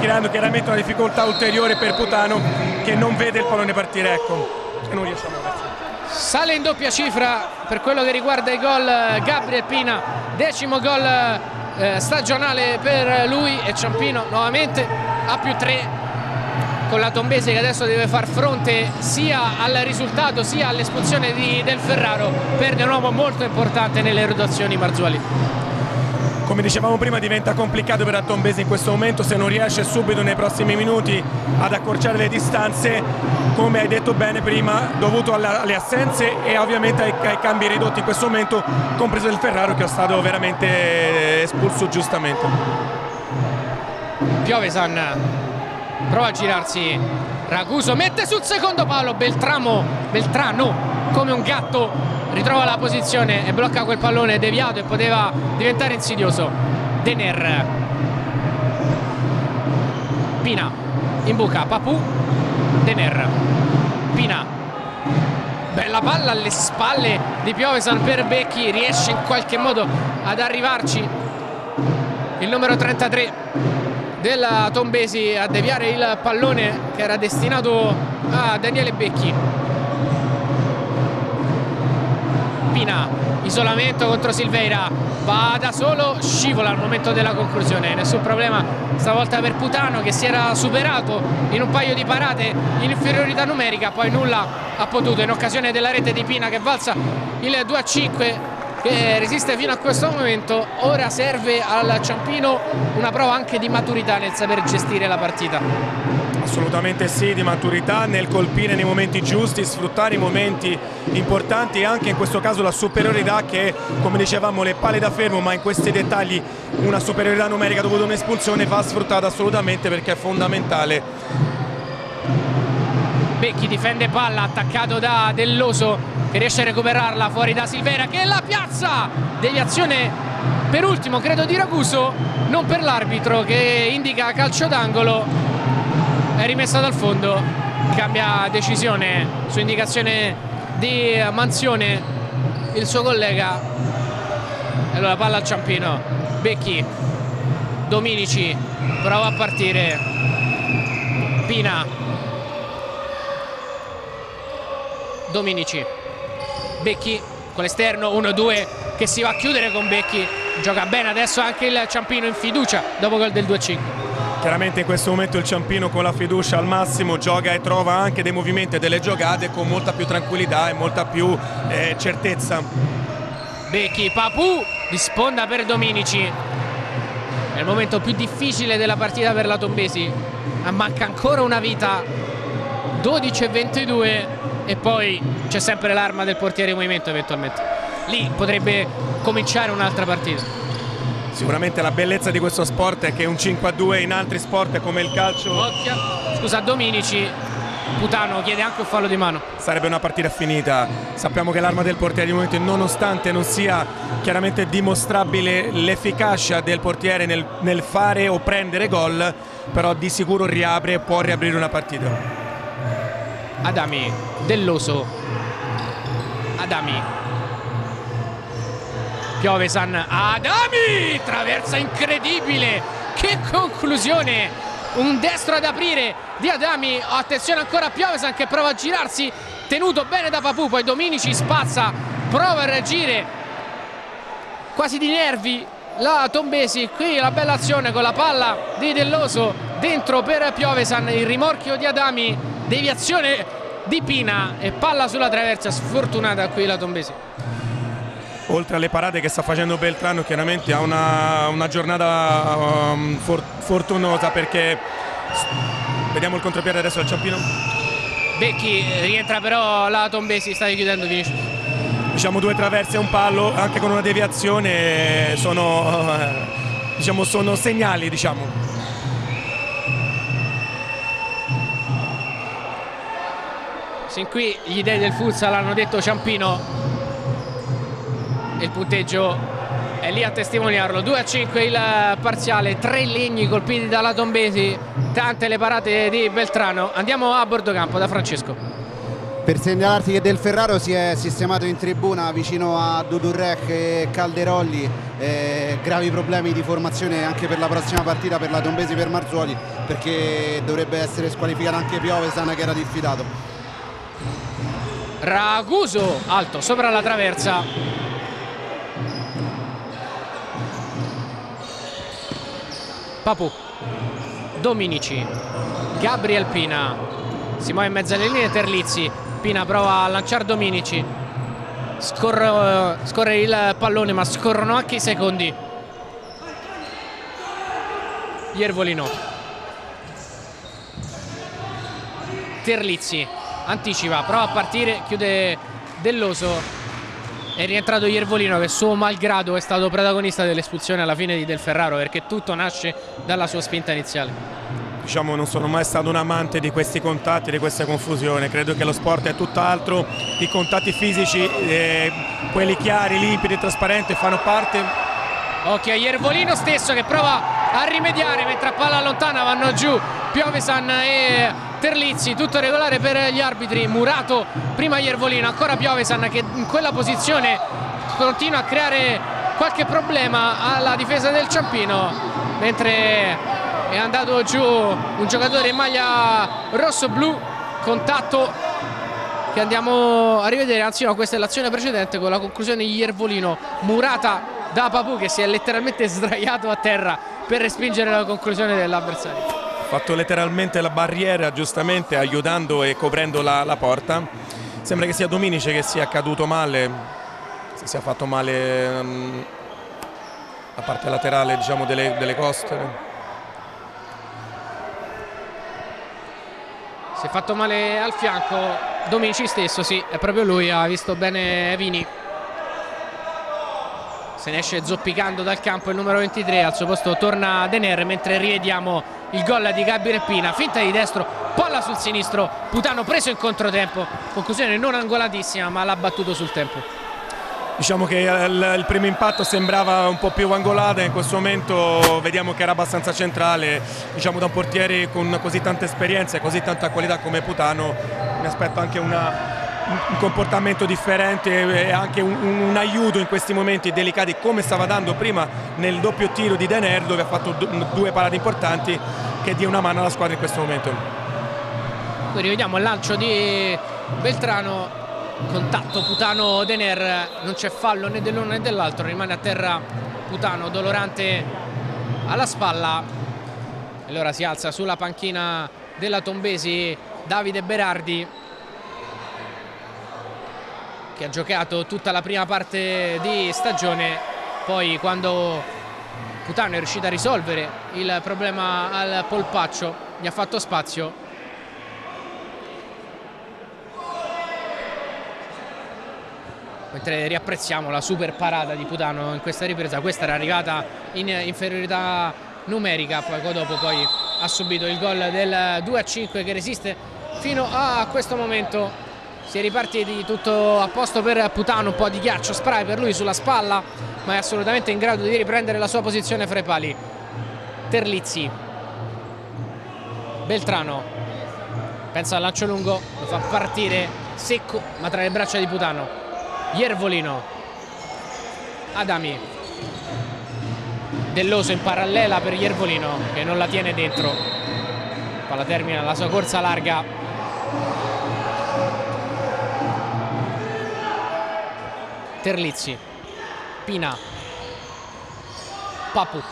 creando chiaramente una difficoltà ulteriore per Putano, che non vede il pallone partire, ecco, e non riesce a muoversi. Sale in doppia cifra per quello che riguarda i gol Gabriel Pina, 10° gol stagionale per lui, e Ciampino nuovamente a più 3 con la Tombesi, che adesso deve far fronte sia al risultato sia all'espulsione di Del Ferraro. Perde un uomo molto importante nelle rotazioni Marzuoli. Come dicevamo prima, diventa complicato per la Tombesi in questo momento se non riesce subito nei prossimi minuti ad accorciare le distanze, come hai detto bene prima, dovuto alle assenze e ovviamente ai cambi ridotti in questo momento, compreso Del Ferraro, che è stato veramente espulso giustamente. Piovesan prova a girarsi, Raguso mette sul secondo palo, Beltrano come un gatto ritrova la posizione e blocca quel pallone deviato e poteva diventare insidioso. Dener, Pina in buca, Papù, Dener, Pina, bella palla alle spalle di Piovesan per Becchi, riesce in qualche modo ad arrivarci il numero 33 della Tombesi a deviare il pallone che era destinato a Daniele Becchi. Pina, isolamento contro Silveira, va da solo, scivola al momento della conclusione, nessun problema stavolta per Putano che si era superato in un paio di parate in inferiorità numerica, poi nulla ha potuto in occasione della rete di Pina che valsa il 2-5, che resiste fino a questo momento. Ora serve al Ciampino una prova anche di maturità nel saper gestire la partita. Assolutamente sì, di maturità nel colpire nei momenti giusti, sfruttare i momenti importanti e anche in questo caso la superiorità che, come dicevamo, le palle da fermo, ma in questi dettagli una superiorità numerica dovuta un'espulsione va sfruttata assolutamente perché è fondamentale. Becchi difende palla, attaccato da Delloso che riesce a recuperarla fuori da Silveira che la piazza, deviazione per ultimo credo di Raguso, non per l'arbitro che indica calcio d'angolo. È rimessa dal fondo, cambia decisione su indicazione di Manzione il suo collega. Allora palla al Ciampino, Becchi, Dominici prova a partire, Pina, Dominici, Becchi con l'esterno, 1-2 che si va a chiudere con Becchi, gioca bene adesso anche il Ciampino in fiducia dopo gol del 2-5. Chiaramente in questo momento il Ciampino con la fiducia al massimo gioca e trova anche dei movimenti e delle giocate con molta più tranquillità e molta più certezza. Becchi, Papù di sponda per Dominici. È il momento più difficile della partita per la Tombesi, ma manca ancora una vita, 12-22 e poi c'è sempre l'arma del portiere in movimento eventualmente. Lì potrebbe cominciare un'altra partita. Sicuramente la bellezza di questo sport è che un 5-2 in altri sport come il calcio... Scusa, Dominici, Putano chiede anche un fallo di mano. Sarebbe una partita finita. Sappiamo che l'arma del portiere di momento, nonostante non sia chiaramente dimostrabile l'efficacia del portiere nel fare o prendere gol, però di sicuro riapre e può riaprire una partita. Adami, Delloso, Adami, Piovesan, Adami, traversa incredibile, che conclusione, un destro ad aprire di Adami, attenzione ancora a Piovesan che prova a girarsi, tenuto bene da Papù, poi Dominici spazza, prova a reagire quasi di nervi la Tombesi, qui la bella azione con la palla di Delloso dentro per Piovesan, il rimorchio di Adami, deviazione di Pina e palla sulla traversa, sfortunata qui la Tombesi. Oltre alle parate che sta facendo Beltrano, chiaramente ha una giornata fortunosa perché vediamo il contropiede adesso al Ciampino. Becchi, rientra però la Tombesi, stai chiudendo, finisce. Diciamo 2 traverse e un pallo anche con una deviazione sono segnali, diciamo. Sin qui gli dei del futsal hanno detto Ciampino. Il punteggio è lì a testimoniarlo, 2-5 il parziale, 3 legni colpiti dalla Tombesi, tante le parate di Beltrano. Andiamo a bordo campo da Francesco. Per segnalarti che Del Ferraro si è sistemato in tribuna vicino a Dudurrec e Calderolli, gravi problemi di formazione anche per la prossima partita per la Tombesi, per Marzoli, perché dovrebbe essere squalificato anche Piovesan che era diffidato. Raguso alto sopra la traversa, Papù, Dominici, Gabriel Pina, si muove in mezzo alle linee Terlizzi, Pina prova a lanciare Dominici, scorre il pallone ma scorrono anche i secondi. Iervolino, Terlizzi anticipa, prova a partire, chiude Delloso. È rientrato Iervolino che suo malgrado è stato protagonista dell'espulsione alla fine di Del Ferraro, perché tutto nasce dalla sua spinta iniziale. Diciamo, non sono mai stato un amante di questi contatti, di questa confusione. Credo che lo sport è tutt'altro, i contatti fisici, quelli chiari, limpidi e trasparenti fanno parte. Occhio a Iervolino stesso che prova a rimediare mentre a palla lontana vanno giù Piovesan e Terlizzi, tutto regolare per gli arbitri. Murato, prima Iervolino, ancora Piovesan che in quella posizione continua a creare qualche problema alla difesa del Ciampino, mentre è andato giù un giocatore in maglia rosso-blu. Contatto che andiamo a rivedere, anzi no, questa è l'azione precedente con la conclusione di Iervolino, murata da Papù che si è letteralmente sdraiato a terra per respingere la conclusione dell'avversario. Ha fatto letteralmente la barriera, giustamente aiutando e coprendo la porta. Sembra che sia Dominice che sia caduto male, si è fatto male la parte laterale, diciamo, delle costole. Si è fatto male al fianco Dominici stesso, sì, è proprio lui, ha visto bene Vini. Se ne esce zoppicando dal campo il numero 23, al suo posto torna Dener, mentre rivediamo il gol di Gabi Reppina, finta di destro, palla sul sinistro, Putano preso in controtempo, conclusione non angolatissima ma l'ha battuto sul tempo. Diciamo che il primo impatto sembrava un po' più angolata, in questo momento vediamo che era abbastanza centrale, diciamo da un portiere con così tanta esperienza e così tanta qualità come Putano mi aspetto anche un comportamento differente e anche un aiuto in questi momenti delicati come stava dando prima nel doppio tiro di Dener, dove ha fatto due parate importanti, che dia una mano alla squadra in questo momento. Poi rivediamo il lancio di Beltrano, contatto Putano-Dener, non c'è fallo né dell'uno né dell'altro, rimane a terra Putano, dolorante alla spalla. Allora si alza sulla panchina della Tombesi Davide Berardi, che ha giocato tutta la prima parte di stagione, poi quando Putano è riuscito a risolvere il problema al polpaccio gli ha fatto spazio. Mentre riapprezziamo la super parata di Putano in questa ripresa, questa era arrivata in inferiorità numerica, poco dopo poi ha subito il gol del 2-5 che resiste fino a questo momento. Si è ripartiti tutto a posto per Putano, un po' di ghiaccio spray per lui sulla spalla, ma è assolutamente in grado di riprendere la sua posizione fra i pali. Terlizzi, Beltrano, pensa al lancio lungo, lo fa partire secco ma tra le braccia di Putano. Iervolino, Adami, Delloso in parallela per Iervolino che non la tiene dentro, palla termina la sua corsa larga. Terlizzi, Pina, Papù,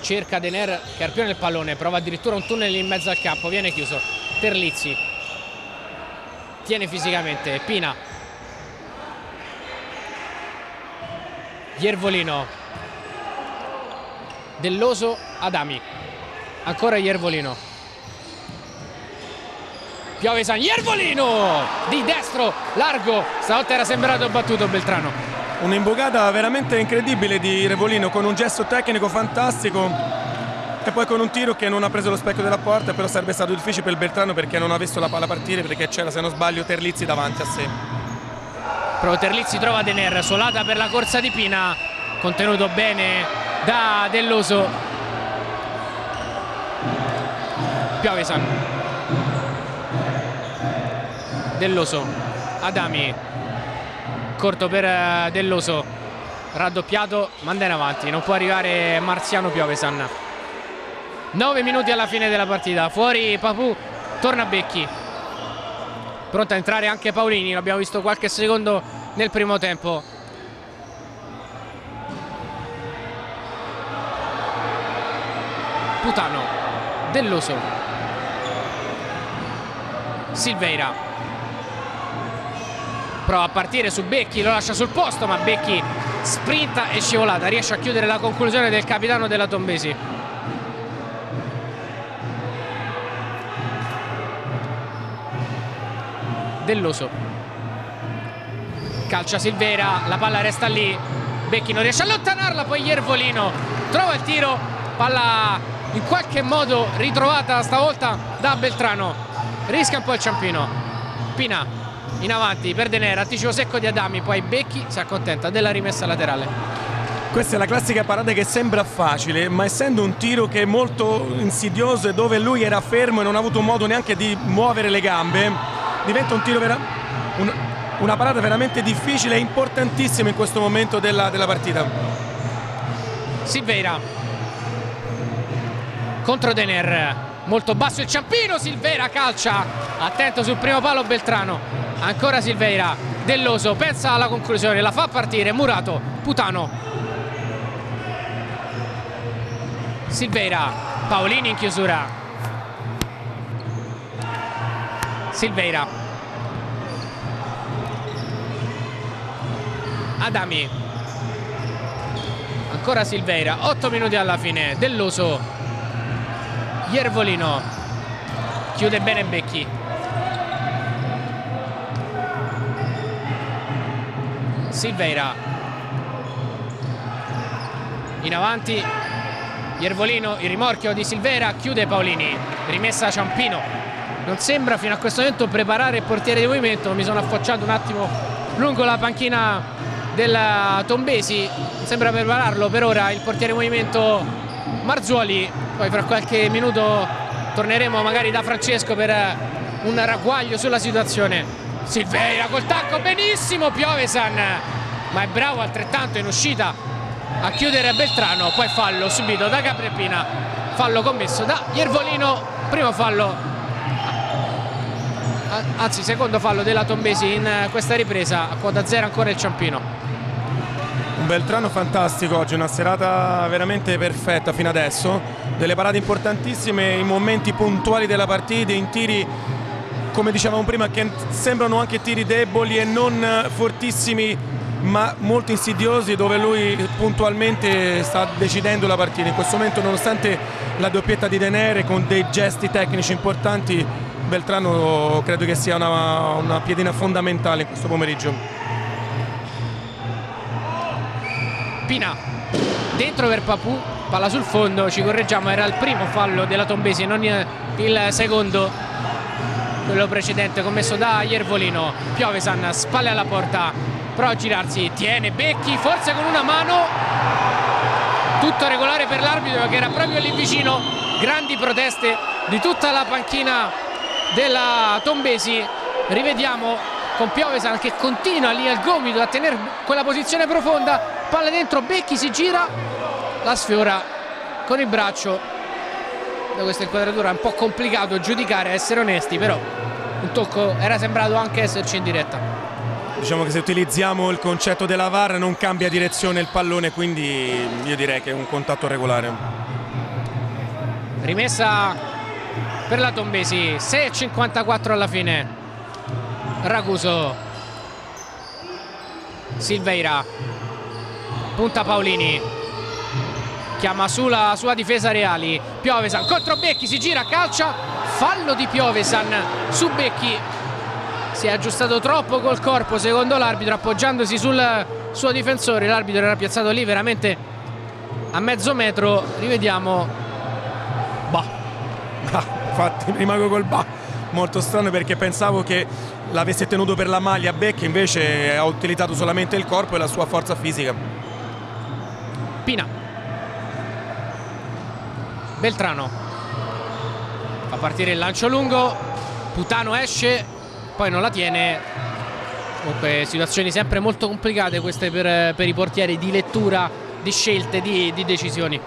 cerca Dener che arpiona il pallone, prova addirittura un tunnel in mezzo al campo, viene chiuso. Terlizzi tiene fisicamente, Pina, Iervolino, Delloso, Adami, ancora Iervolino, Piovesan, Iervolino di destro largo, stavolta era sembrato battuto Beltrano. Un'imbucata veramente incredibile di Iervolino, con un gesto tecnico fantastico e poi con un tiro che non ha preso lo specchio della porta, però sarebbe stato difficile per Beltrano perché non ha visto la palla partire, perché c'era, se non sbaglio, Terlizzi davanti a sé. Però Terlizzi trova Dener, solata per la corsa di Pina, contenuto bene da Delloso. Piovesan, Delloso, Adami, corto per Delloso, raddoppiato, manda in avanti, non può arrivare Marziano Piovesan. 9 minuti alla fine della partita, fuori Papù, torna Becchi, pronto a entrare anche Paolini, l'abbiamo visto qualche secondo nel primo tempo. Putano, Delloso, Silveira, prova a partire su Becchi, lo lascia sul posto ma Becchi sprinta e scivolata, riesce a chiudere la conclusione del capitano della Tombesi. Delloso, calcia Silveira, la palla resta lì, Becchi non riesce a allontanarla, poi Iervolino trova il tiro, palla in qualche modo ritrovata stavolta da Beltrano, rischia un po' il Ciampino. Pina in avanti per Dener, anticipo secco di Adami, poi Becchi si accontenta della rimessa laterale. Questa è la classica parata che sembra facile, ma essendo un tiro che è molto insidioso e dove lui era fermo e non ha avuto modo neanche di muovere le gambe, diventa un tiro una parata veramente difficile e importantissima in questo momento della partita. Silveira contro Dener, molto basso il ciampino, Silveira calcia, attento sul primo palo Beltrano, ancora Silveira, Delloso pensa alla conclusione, la fa partire, Murato, Putano, Silveira, Paolini in chiusura, Silveira, Adami, ancora Silveira, 8 minuti alla fine, Delloso, Iervolino, chiude bene Becchi, Silveira, in avanti Iervolino, il rimorchio di Silveira, chiude Paolini, rimessa Ciampino, non sembra fino a questo momento preparare il portiere di movimento, mi sono affacciato un attimo lungo la panchina della Tombesi, non sembra prepararlo per ora il portiere di movimento Marzuoli, poi fra qualche minuto torneremo magari da Francesco per un ragguaglio sulla situazione. Silveira col tacco, benissimo Piovesan, ma è bravo altrettanto in uscita a chiudere Beltrano, poi fallo subito da Capriepina, fallo commesso da Iervolino, primo fallo, anzi secondo fallo della Tombesi in questa ripresa, a quota 0 ancora il Ciampino. Un Beltrano fantastico oggi, una serata veramente perfetta fino adesso, delle parate importantissime in momenti puntuali della partita, in tiri come dicevamo prima che sembrano anche tiri deboli e non fortissimi ma molto insidiosi, dove lui puntualmente sta decidendo la partita. In questo momento, nonostante la doppietta di Denere con dei gesti tecnici importanti, Beltrano credo che sia una piedina fondamentale in questo pomeriggio. Pina dentro per Papù, palla sul fondo, ci correggiamo, era il primo fallo della Tombesi, non il secondo, quello precedente commesso da Iervolino. Piovesan, spalle alla porta, prova a girarsi, tiene Becchi, forse con una mano, tutto regolare per l'arbitro che era proprio lì vicino, grandi proteste di tutta la panchina della Tombesi. Rivediamo con Piovesan che continua lì al gomito a tenere quella posizione profonda, palla dentro, Becchi si gira, la sfiora con il braccio. Da questa inquadratura è un po' complicato giudicare, essere onesti, però un tocco era sembrato anche esserci in diretta. Diciamo che se utilizziamo il concetto della VAR non cambia direzione il pallone, quindi io direi che è un contatto regolare. Rimessa per la Tombesi, 6:54 alla fine. Raguso, Silveira, punta Paolini, chiama su la sua difesa Reali. Piovesan contro Becchi, si gira, calcia, fallo di Piovesan su Becchi, si è aggiustato troppo col corpo secondo l'arbitro, appoggiandosi sul suo difensore. L'arbitro era piazzato lì veramente a mezzo metro. Rivediamo. Infatti rimango col molto strano, perché pensavo che l'avesse tenuto per la maglia Becchi, invece ha utilizzato solamente il corpo e la sua forza fisica. Pina, Beltrano fa partire il lancio lungo, Putano esce, poi non la tiene. Comunque situazioni sempre molto complicate queste per i portieri, di lettura, di scelte, di decisioni.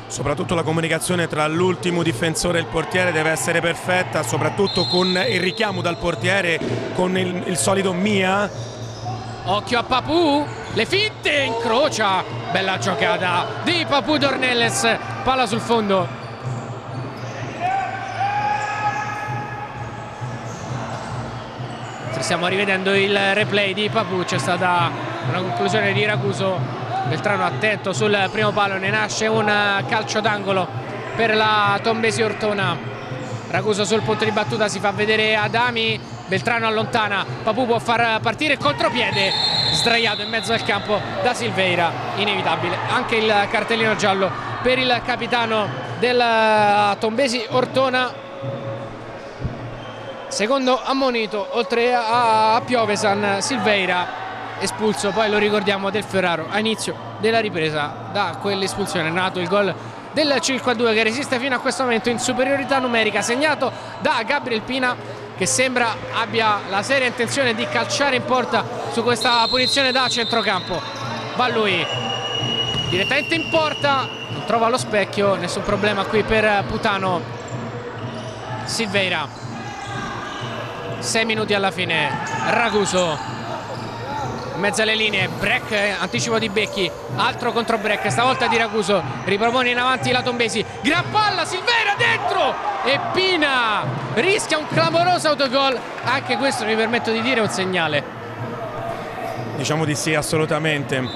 Soprattutto la comunicazione tra l'ultimo difensore e il portiere deve essere perfetta, soprattutto con il richiamo dal portiere, con il solito Mia. Occhio a Papù, le finte, incrocia, bella giocata di Papù Dornelles, palla sul fondo. Stiamo rivedendo il replay di Papù, c'è stata una conclusione di Raguso. Beltrano attento sul primo palo, ne nasce un calcio d'angolo per la Tombesi Ortona. Raguso sul punto di battuta, si fa vedere Adami, Beltrano allontana, Papù può far partire il contropiede, sdraiato in mezzo al campo da Silveira, inevitabile anche il cartellino giallo per il capitano del Tombesi Ortona. Secondo ammonito, oltre a Piovesan, Silveira. espulso, poi lo ricordiamo, Del Ferraro a inizio della ripresa. Da quell'espulsione è nato il gol del 5-2 che resiste fino a questo momento in superiorità numerica, segnato da Gabriel Pina, che sembra abbia la seria intenzione di calciare in porta su questa punizione da centrocampo. Va lui direttamente in porta, non trova lo specchio, nessun problema qui per Putano. Silveira, 6 minuti alla fine, Raguso in mezzo alle linee, break, anticipo di Becchi, altro contro break, stavolta di Raguso, ripropone in avanti la Tombesi, gran palla, Silveira dentro e Pina rischia un clamoroso autogol. Anche questo, mi permetto di dire, è un segnale. Diciamo di sì, assolutamente.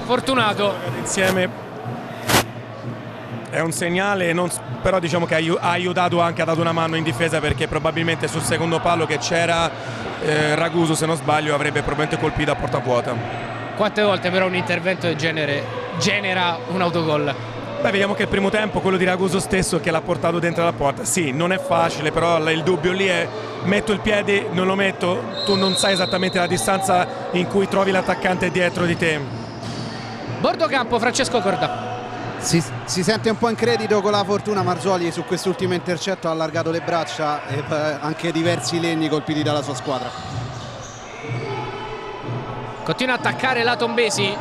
Fortunato insieme è un segnale, però diciamo che ha aiutato, anche ha dato una mano in difesa, perché probabilmente sul secondo palo che c'era Raguso, se non sbaglio, avrebbe probabilmente colpito a porta vuota. Quante volte però un intervento del genere genera un autogol? Beh, vediamo che il primo tempo, quello di Raguso stesso, che l'ha portato dentro la porta. Sì, non è facile, però il dubbio lì è: metto il piede, non lo metto? Tu non sai esattamente la distanza in cui trovi l'attaccante dietro di te. Bordo campo, Francesco Corda. Si sente un po' in credito con la fortuna Marzoli su quest'ultimo intercetto, ha allargato le braccia e anche diversi legni colpiti dalla sua squadra. Continua a attaccare la Tombesi,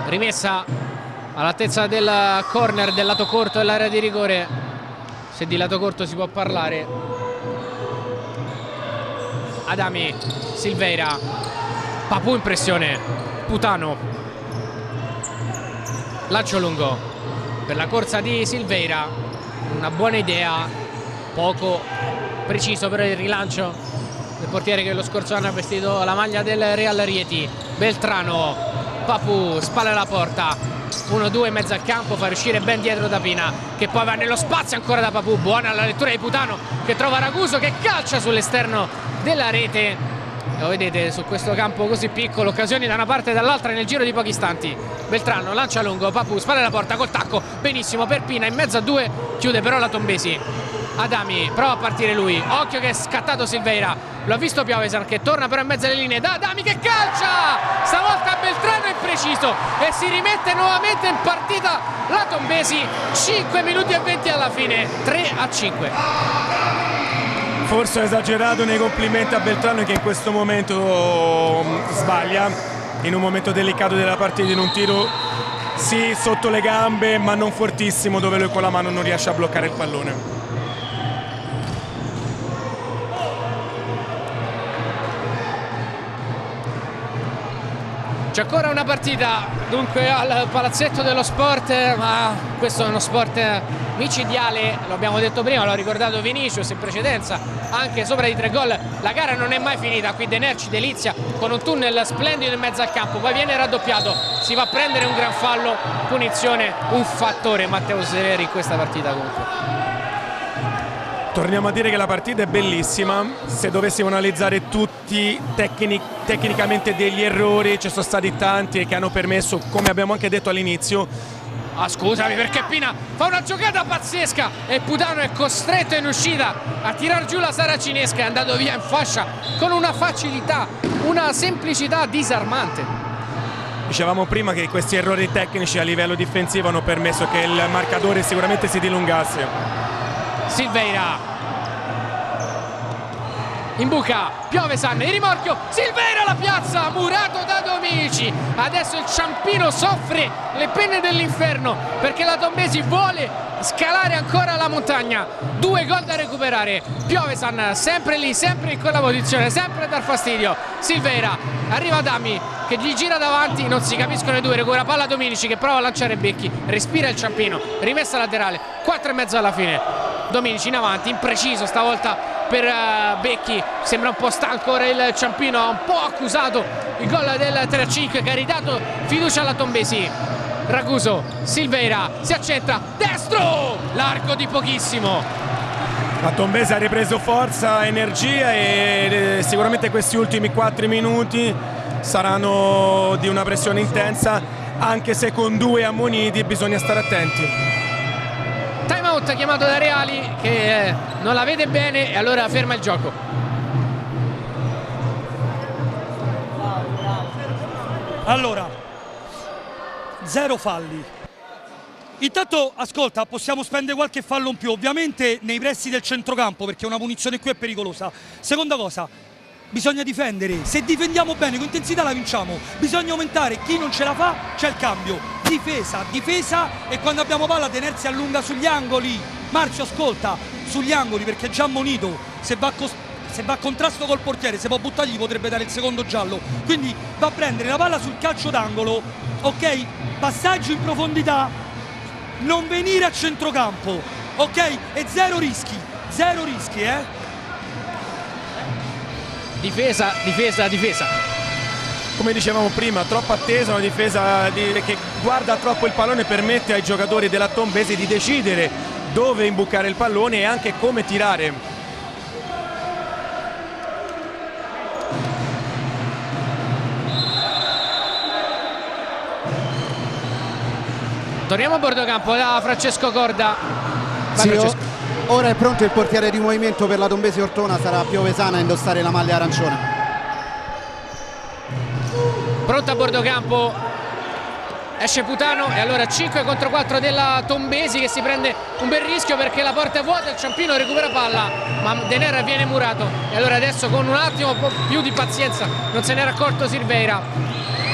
rimessa all'altezza del corner del lato corto dell'area di rigore, se di lato corto si può parlare. Adami, Silveira, Papù in pressione, Putano, lancio lungo per la corsa di Silveira, una buona idea, poco preciso però il rilancio del portiere che lo scorso anno ha vestito la maglia del Real Rieti. Beltrano, Papù, spalle alla porta, 1-2 in mezzo al campo, fa riuscire ben dietro da Pina, che poi va nello spazio ancora da Papù. Buona la lettura di Putano, che trova Raguso, che calcia sull'esterno della rete. Lo vedete, su questo campo così piccolo, occasioni da una parte e dall'altra nel giro di pochi istanti. Beltrano lancia lungo, Papù, spalle alla porta col tacco, benissimo per Pina, in mezzo a due, chiude però la Tombesi. Adami prova a partire lui, occhio che è scattato Silveira, lo ha visto Piovesan che torna però in mezzo alle linee, da Adami che calcia, stavolta Beltrano è preciso e si rimette nuovamente in partita la Tombesi. 5 minuti e 20 alla fine, 3-5. Forse ho esagerato nei complimenti a Beltrano, che in questo momento sbaglia, in un momento delicato della partita, in un tiro sì sotto le gambe ma non fortissimo, dove lui con la mano non riesce a bloccare il pallone. C'è ancora una partita dunque al Palazzetto dello Sport, ma questo è uno sport micidiale, lo abbiamo detto prima, l'ho ricordato Vinicius in precedenza, anche sopra di 3 gol. La gara non è mai finita, qui De Nerci delizia con un tunnel splendido in mezzo al campo, poi viene raddoppiato, si va a prendere un gran fallo, punizione, un fattore Matteo Severi in questa partita comunque. Torniamo a dire che la partita è bellissima, se dovessimo analizzare tutti tecnicamente degli errori, ci sono stati tanti che hanno permesso, come abbiamo anche detto all'inizio. Ah, scusami, perché Pina fa una giocata pazzesca e Putano è costretto in uscita a tirar giù la saracinesca, è andato via in fascia con una facilità, una semplicità disarmante. Dicevamo prima che questi errori tecnici a livello difensivo hanno permesso che il marcatore sicuramente si dilungasse. Silveira in buca, Piovesan, il rimorchio, Silveira la piazza, murato da Dominici. Adesso il Ciampino soffre le penne dell'inferno perché la Tombesi vuole scalare ancora la montagna. 2 gol da recuperare, Piovesan sempre lì, sempre in quella posizione, sempre a dar fastidio. Silveira, arriva Adami che gli gira davanti, non si capiscono i due, recupera palla Dominici che prova a lanciare Becchi, respira il Ciampino, rimessa laterale, 4,5 alla fine. Dominici in avanti, impreciso stavolta per Becchi, sembra un po' stanco ora il Ciampino, ha un po' accusato il gol del 3-5 che ha ridato fiducia alla Tombesi. Raguso, Silveira, si accentra, destro, largo di pochissimo. La Tombesi ha ripreso forza, energia e sicuramente questi ultimi 4 minuti saranno di una pressione intensa, anche se con 2 ammoniti bisogna stare attenti. Time out chiamato da Reali che non la vede bene e allora ferma il gioco. Allora, 0 falli. Intanto, ascolta, possiamo spendere qualche fallo in più, ovviamente nei pressi del centrocampo, perché una punizione qui è pericolosa. Seconda cosa, bisogna difendere. Se difendiamo bene, con intensità la vinciamo. Bisogna aumentare, chi non ce la fa, c'è il cambio. Difesa, difesa, e quando abbiamo palla tenersi a lunga sugli angoli. Marzio, ascolta, sugli angoli, perché è già ammonito. Se va a contrasto col portiere, se può buttargli, potrebbe dare il secondo giallo. Quindi va a prendere la palla sul calcio d'angolo, ok? Passaggio in profondità, non venire a centrocampo, ok? E zero rischi, Difesa, difesa, difesa. Come dicevamo prima, troppa attesa, una difesa che guarda troppo il pallone, permette ai giocatori della Tombesi di decidere dove imbucare il pallone e anche come tirare. Torniamo a bordo campo da Francesco Corda. Sì, Francesco. ora è pronto il portiere di movimento per la Tombesi Ortona, sarà Piovesana a indossare la maglia arancione. Pronto a bordo campo, esce Putano e allora 5 contro 4 della Tombesi, che si prende un bel rischio perché la porta è vuota, il Ciampino recupera palla ma Dener viene murato e allora adesso con un attimo più di pazienza, non se n'era accorto Silveira,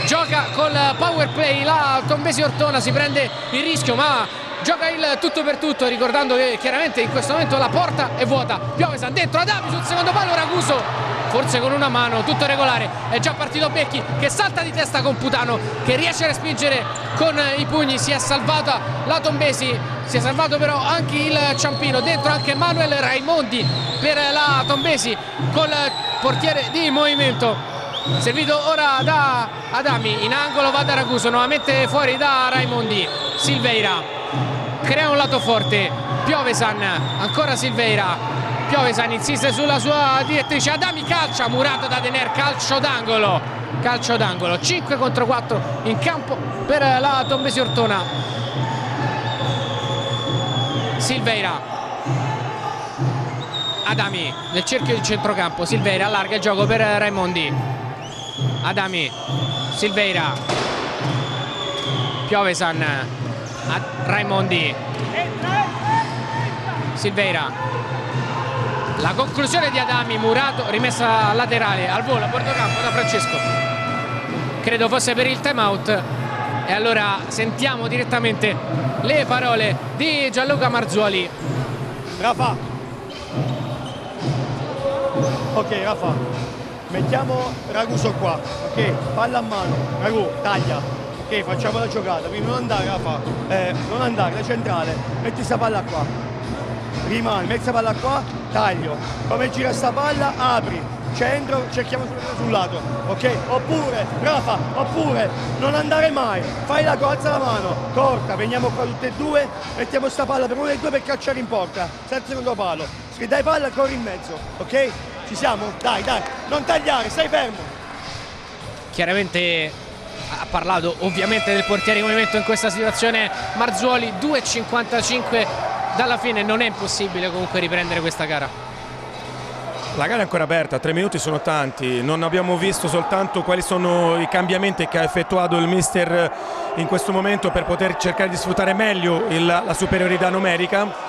gioca col power play la Tombesi Ortona, si prende il rischio ma gioca il tutto per tutto, ricordando che chiaramente in questo momento la porta è vuota. Piovesan dentro, Adami sul secondo palo, Raguso forse con una mano, tutto regolare, è già partito Becchi che salta di testa con Putano che riesce a respingere con i pugni, si è salvata la Tombesi, si è salvato però anche il Ciampino, dentro anche Manuel Raimondi per la Tombesi col portiere di movimento. Servito ora da Adami, in angolo va da Raguso, nuovamente fuori da Raimondi. Silveira crea un lato forte, Piovesan, ancora Silveira, Piovesan insiste sulla sua direttrice, Adami calcia, murato da Dener, calcio d'angolo, 5 contro 4 in campo per la Tombesi Ortona. Silveira, Adami nel cerchio di centrocampo, Silveira allarga il gioco per Raimondi. Adami, Silveira, Piovesan, Raimondi, Silveira, la conclusione di Adami, murato, rimessa laterale al volo a bordo campo da Francesco, credo fosse per il time out, e allora sentiamo direttamente le parole di Gianluca Marzuoli. Rafa, ok Rafa, mettiamo Raguso qua, ok, palla a mano, Ragu, taglia, ok, facciamo la giocata, quindi non andare Rafa, non andare, la centrale, metti sta palla qua, rimane, mezza palla qua, taglio, come gira sta palla, apri, centro, cerchiamo sul lato, ok, oppure, Rafa, oppure, non andare mai, fai la alza la mano, corta, veniamo qua tutte e due, mettiamo sta palla per uno dei due per cacciare in porta, senza secondo palo, se dai palla corri in mezzo, ok? Ci siamo? Dai, non tagliare, stai fermo. Chiaramente ha parlato ovviamente del portiere in movimento in questa situazione Marzuoli, 2,55 dalla fine, non è impossibile comunque riprendere questa gara. La gara è ancora aperta, 3 minuti sono tanti, non abbiamo visto soltanto quali sono i cambiamenti che ha effettuato il mister in questo momento per poter cercare di sfruttare meglio la superiorità numerica.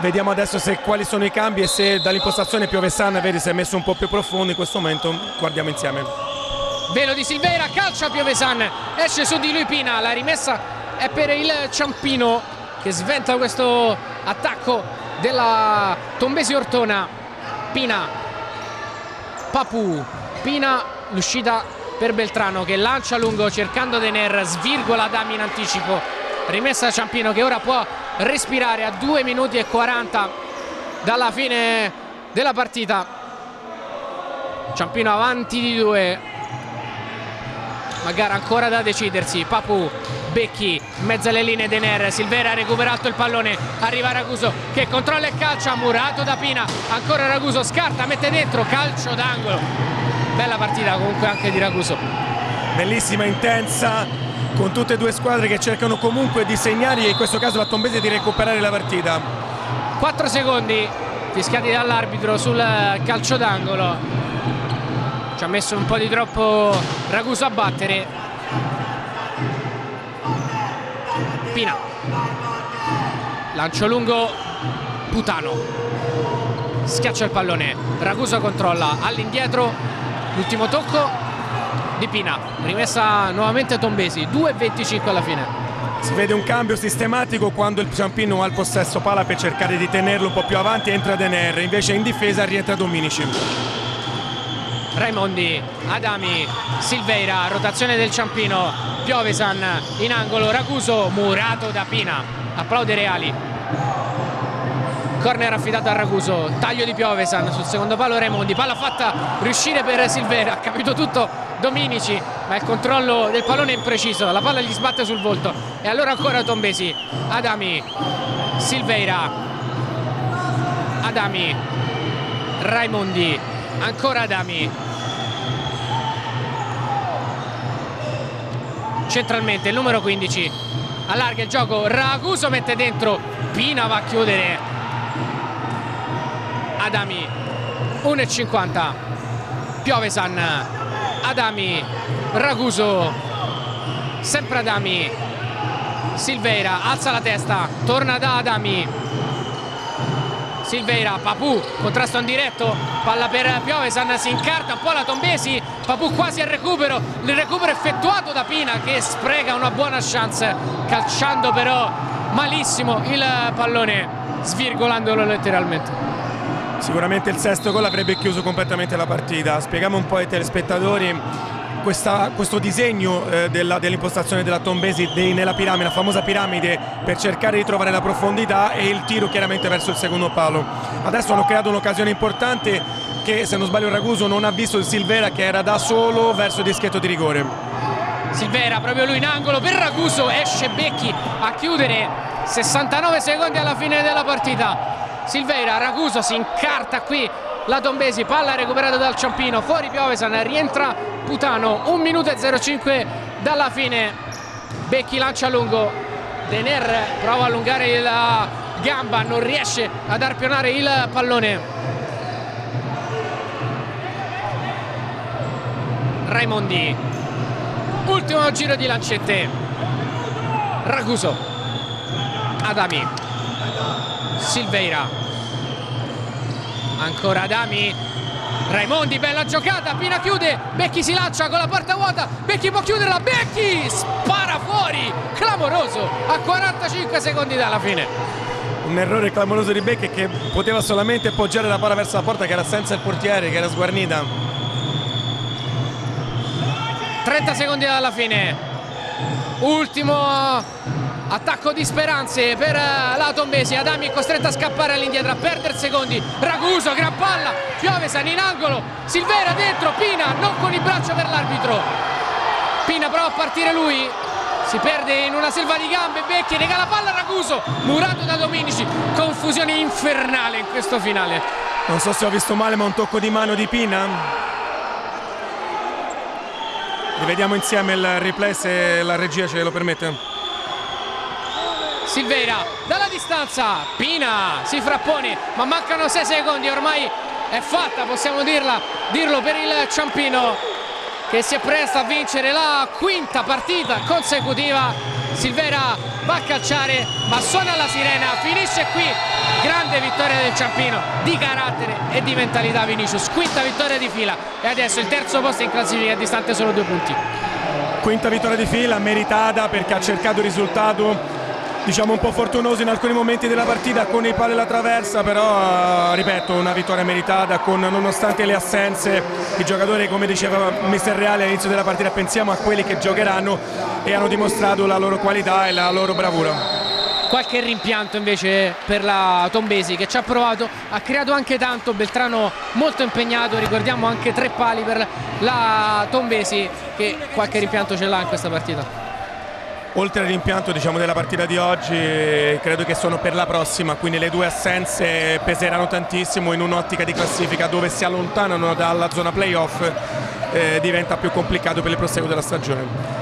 Vediamo adesso quali sono i cambi e se dall'impostazione Piovesan vedi si è messo un po' più profondo in questo momento, guardiamo insieme. Velo di Silveira, calcia Piovesan, esce su di lui Pina, la rimessa è per il Ciampino che sventa questo attacco della Tombesi Ortona. Pina, Papu, Pina, l'uscita per Beltrano che lancia lungo cercando Dener, svirgola Adami in anticipo, rimessa da Ciampino che ora può respirare a 2 minuti e 40 dalla fine della partita. Ciampino avanti di 2, ma gara ancora da decidersi. Papu, Becchi, in mezzo alle linee Dener, Silveira ha recuperato il pallone, arriva Raguso che controlla e calcia, murato da Pina, ancora Raguso, scarta, mette dentro, calcio d'angolo. Bella partita comunque anche di Raguso. Bellissima, intensa, con tutte e due squadre che cercano comunque di segnare e in questo caso la Tombesi di recuperare la partita. 4 secondi fischiati dall'arbitro sul calcio d'angolo, ci ha messo un po' di troppo Raguso a battere, Pina, lancio lungo, Putano schiaccia il pallone, Raguso controlla, all'indietro, l'ultimo tocco di Pina, rimessa nuovamente Tombesi, 2:25 alla fine. Si vede un cambio sistematico quando il Ciampino ha il possesso palla per cercare di tenerlo un po' più avanti, entra Dener, invece in difesa rientra Dominici. Raimondi, Adami, Silveira, rotazione del Ciampino, Piovesan in angolo, Raguso, murato da Pina, applaude Reali. Corner affidato a Raguso, taglio di Piovesan sul secondo palo, Raimondi, palla fatta riuscire per Silveira, ha capito tutto Dominici, ma il controllo del pallone è impreciso, la palla gli sbatte sul volto e allora ancora Tombesi, Adami, Silveira, Adami, Raimondi, ancora Adami, centralmente il numero 15 allarga il gioco, Raguso mette dentro, Pina va a chiudere, Adami, 1,50, Piovesan, Adami, Raguso, sempre Adami, Silveira alza la testa, torna da Adami, Silveira, Papù, contrasto in diretto, palla per Piovesan, si incarta un po' la Tombesi, Papù quasi al recupero, il recupero effettuato da Pina che spreca una buona chance, calciando però malissimo il pallone, svirgolandolo letteralmente. Sicuramente il sesto gol avrebbe chiuso completamente la partita. Spieghiamo un po' ai telespettatori questo disegno dell'impostazione della Tombesi nella piramide, la famosa piramide, per cercare di trovare la profondità e il tiro chiaramente verso il secondo palo. Adesso hanno creato un'occasione importante che, se non sbaglio, Raguso non ha visto il Silveira che era da solo verso il dischetto di rigore. Silveira, proprio lui in angolo per Raguso, esce Becchi a chiudere, 69 secondi alla fine della partita. Silveira, Raguso, si incarta qui la Tombesi, palla recuperata dal Ciampino, fuori Piovesan, rientra Putano, 1 minuto e 05 dalla fine. Becchi lancia lungo, Dener prova a allungare la gamba, non riesce ad arpionare il pallone. Raimondi, ultimo giro di lancette, Raguso, Adami, Silveira, ancora Adami, Raimondi, bella giocata, Pina chiude, Becchi si lancia con la porta vuota, Becchi può chiuderla, Becchi spara fuori, clamoroso, a 45 secondi dalla fine. Un errore clamoroso di Becchi che poteva solamente poggiare la palla verso la porta, che era senza il portiere, che era sguarnita. 30 secondi dalla fine, ultimo attacco di speranze per la Tombesi, Adami è costretto a scappare all'indietro, a perdere secondi, Raguso, gran palla, Piovesan in angolo, Silveira dentro, Pina non con il braccio per l'arbitro, Pina prova a partire lui, si perde in una selva di gambe, Becchi regala la palla a Raguso, murato da Dominici, confusione infernale in questo finale. Non so se ho visto male, ma un tocco di mano di Pina. Rivediamo insieme il replay se la regia ce lo permette. Silveira dalla distanza, Pina si frappone, ma mancano 6 secondi, ormai è fatta, possiamo dirlo per il Ciampino che si appresta a vincere la quinta partita consecutiva. Silveira va a calciare, ma suona la sirena, finisce qui, grande vittoria del Ciampino, di carattere e di mentalità Vinicius, quinta vittoria di fila e adesso il terzo posto in classifica, è distante solo 2 punti. Quinta vittoria di fila, meritata perché ha cercato il risultato, diciamo un po' fortunoso in alcuni momenti della partita con i pali alla traversa, però ripeto, una vittoria meritata nonostante le assenze. I giocatori, come diceva Mister Reale all'inizio della partita, pensiamo a quelli che giocheranno e hanno dimostrato la loro qualità e la loro bravura. Qualche rimpianto invece per la Tombesi che ci ha provato, ha creato anche tanto, Beltrano molto impegnato, ricordiamo anche 3 pali per la Tombesi, che qualche rimpianto ce l'ha in questa partita. Oltre al rimpianto, diciamo, della partita di oggi, credo che sono per la prossima, quindi le 2 assenze peseranno tantissimo in un'ottica di classifica dove si allontanano dalla zona playoff, diventa più complicato per il proseguo della stagione.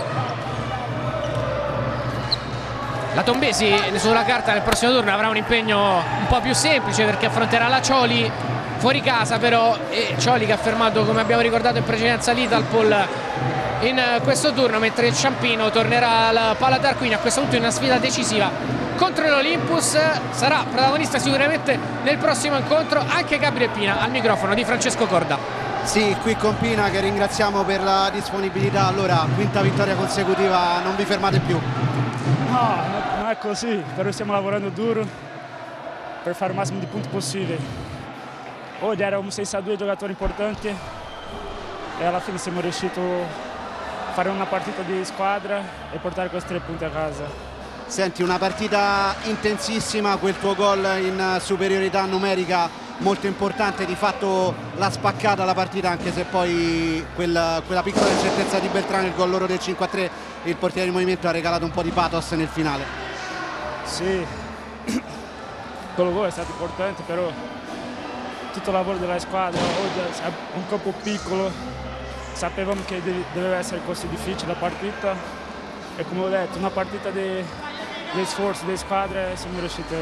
La Tombesi sulla carta nel prossimo turno avrà un impegno un po' più semplice perché affronterà la Cioli fuori casa però, e Cioli che ha fermato, come abbiamo ricordato in precedenza, l'Italpol in questo turno, mentre il Ciampino tornerà al Pala Tarquini, a questo punto in una sfida decisiva contro l'Olympus. Sarà protagonista sicuramente nel prossimo incontro anche Gabriel Pina, al microfono di Francesco Corda. Sì, qui con Pina che ringraziamo per la disponibilità. Allora, quinta vittoria consecutiva, non vi fermate più? No, non è così, però stiamo lavorando duro per fare il massimo di punti possibili. Oggi eravamo senza due giocatori importanti e alla fine siamo riusciti a fare una partita di squadra e portare questi 3 punti a casa. Senti, una partita intensissima, quel tuo gol in superiorità numerica molto importante, di fatto l'ha spaccata la partita, anche se poi quella piccola incertezza di Beltrano, il gol loro del 5-3 e il portiere di movimento ha regalato un po' di pathos nel finale. Sì, quello gol è stato importante, però tutto il lavoro della squadra, oggi è un campo piccolo, sapevamo che doveva essere così difficile la partita e come ho detto, una partita di sforzi di squadre, siamo riusciti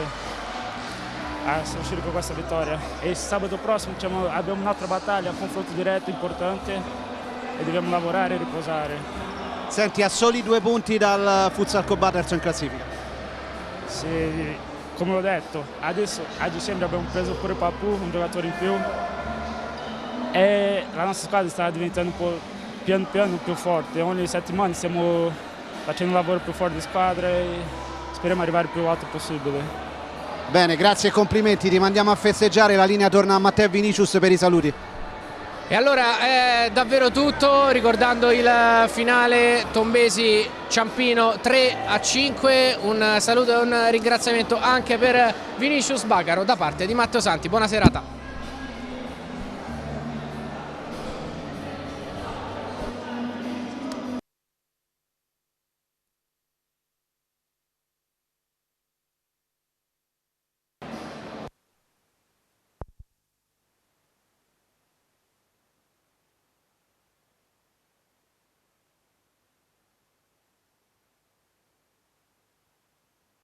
a uscire con questa vittoria e sabato prossimo abbiamo un'altra battaglia, un confronto diretto importante e dobbiamo lavorare e riposare. Senti, a soli 2 punti dal Futsal Koba, terzo in classifica. Sì, come ho detto, adesso a dicembre abbiamo preso pure Papu, un giocatore in più e la nostra squadra sta diventando un po' piano piano più forte. Ogni settimana stiamo facendo un lavoro più forte di squadra e speriamo di arrivare il più alto possibile. Bene, grazie e complimenti, ti mandiamo a festeggiare, la linea torna a Matteo Vinicius per i saluti. E allora è davvero tutto, ricordando il finale Tombesi Ciampino 3-5, un saluto e un ringraziamento anche per Vinicius Bagaro da parte di Matteo Santi. Buona serata.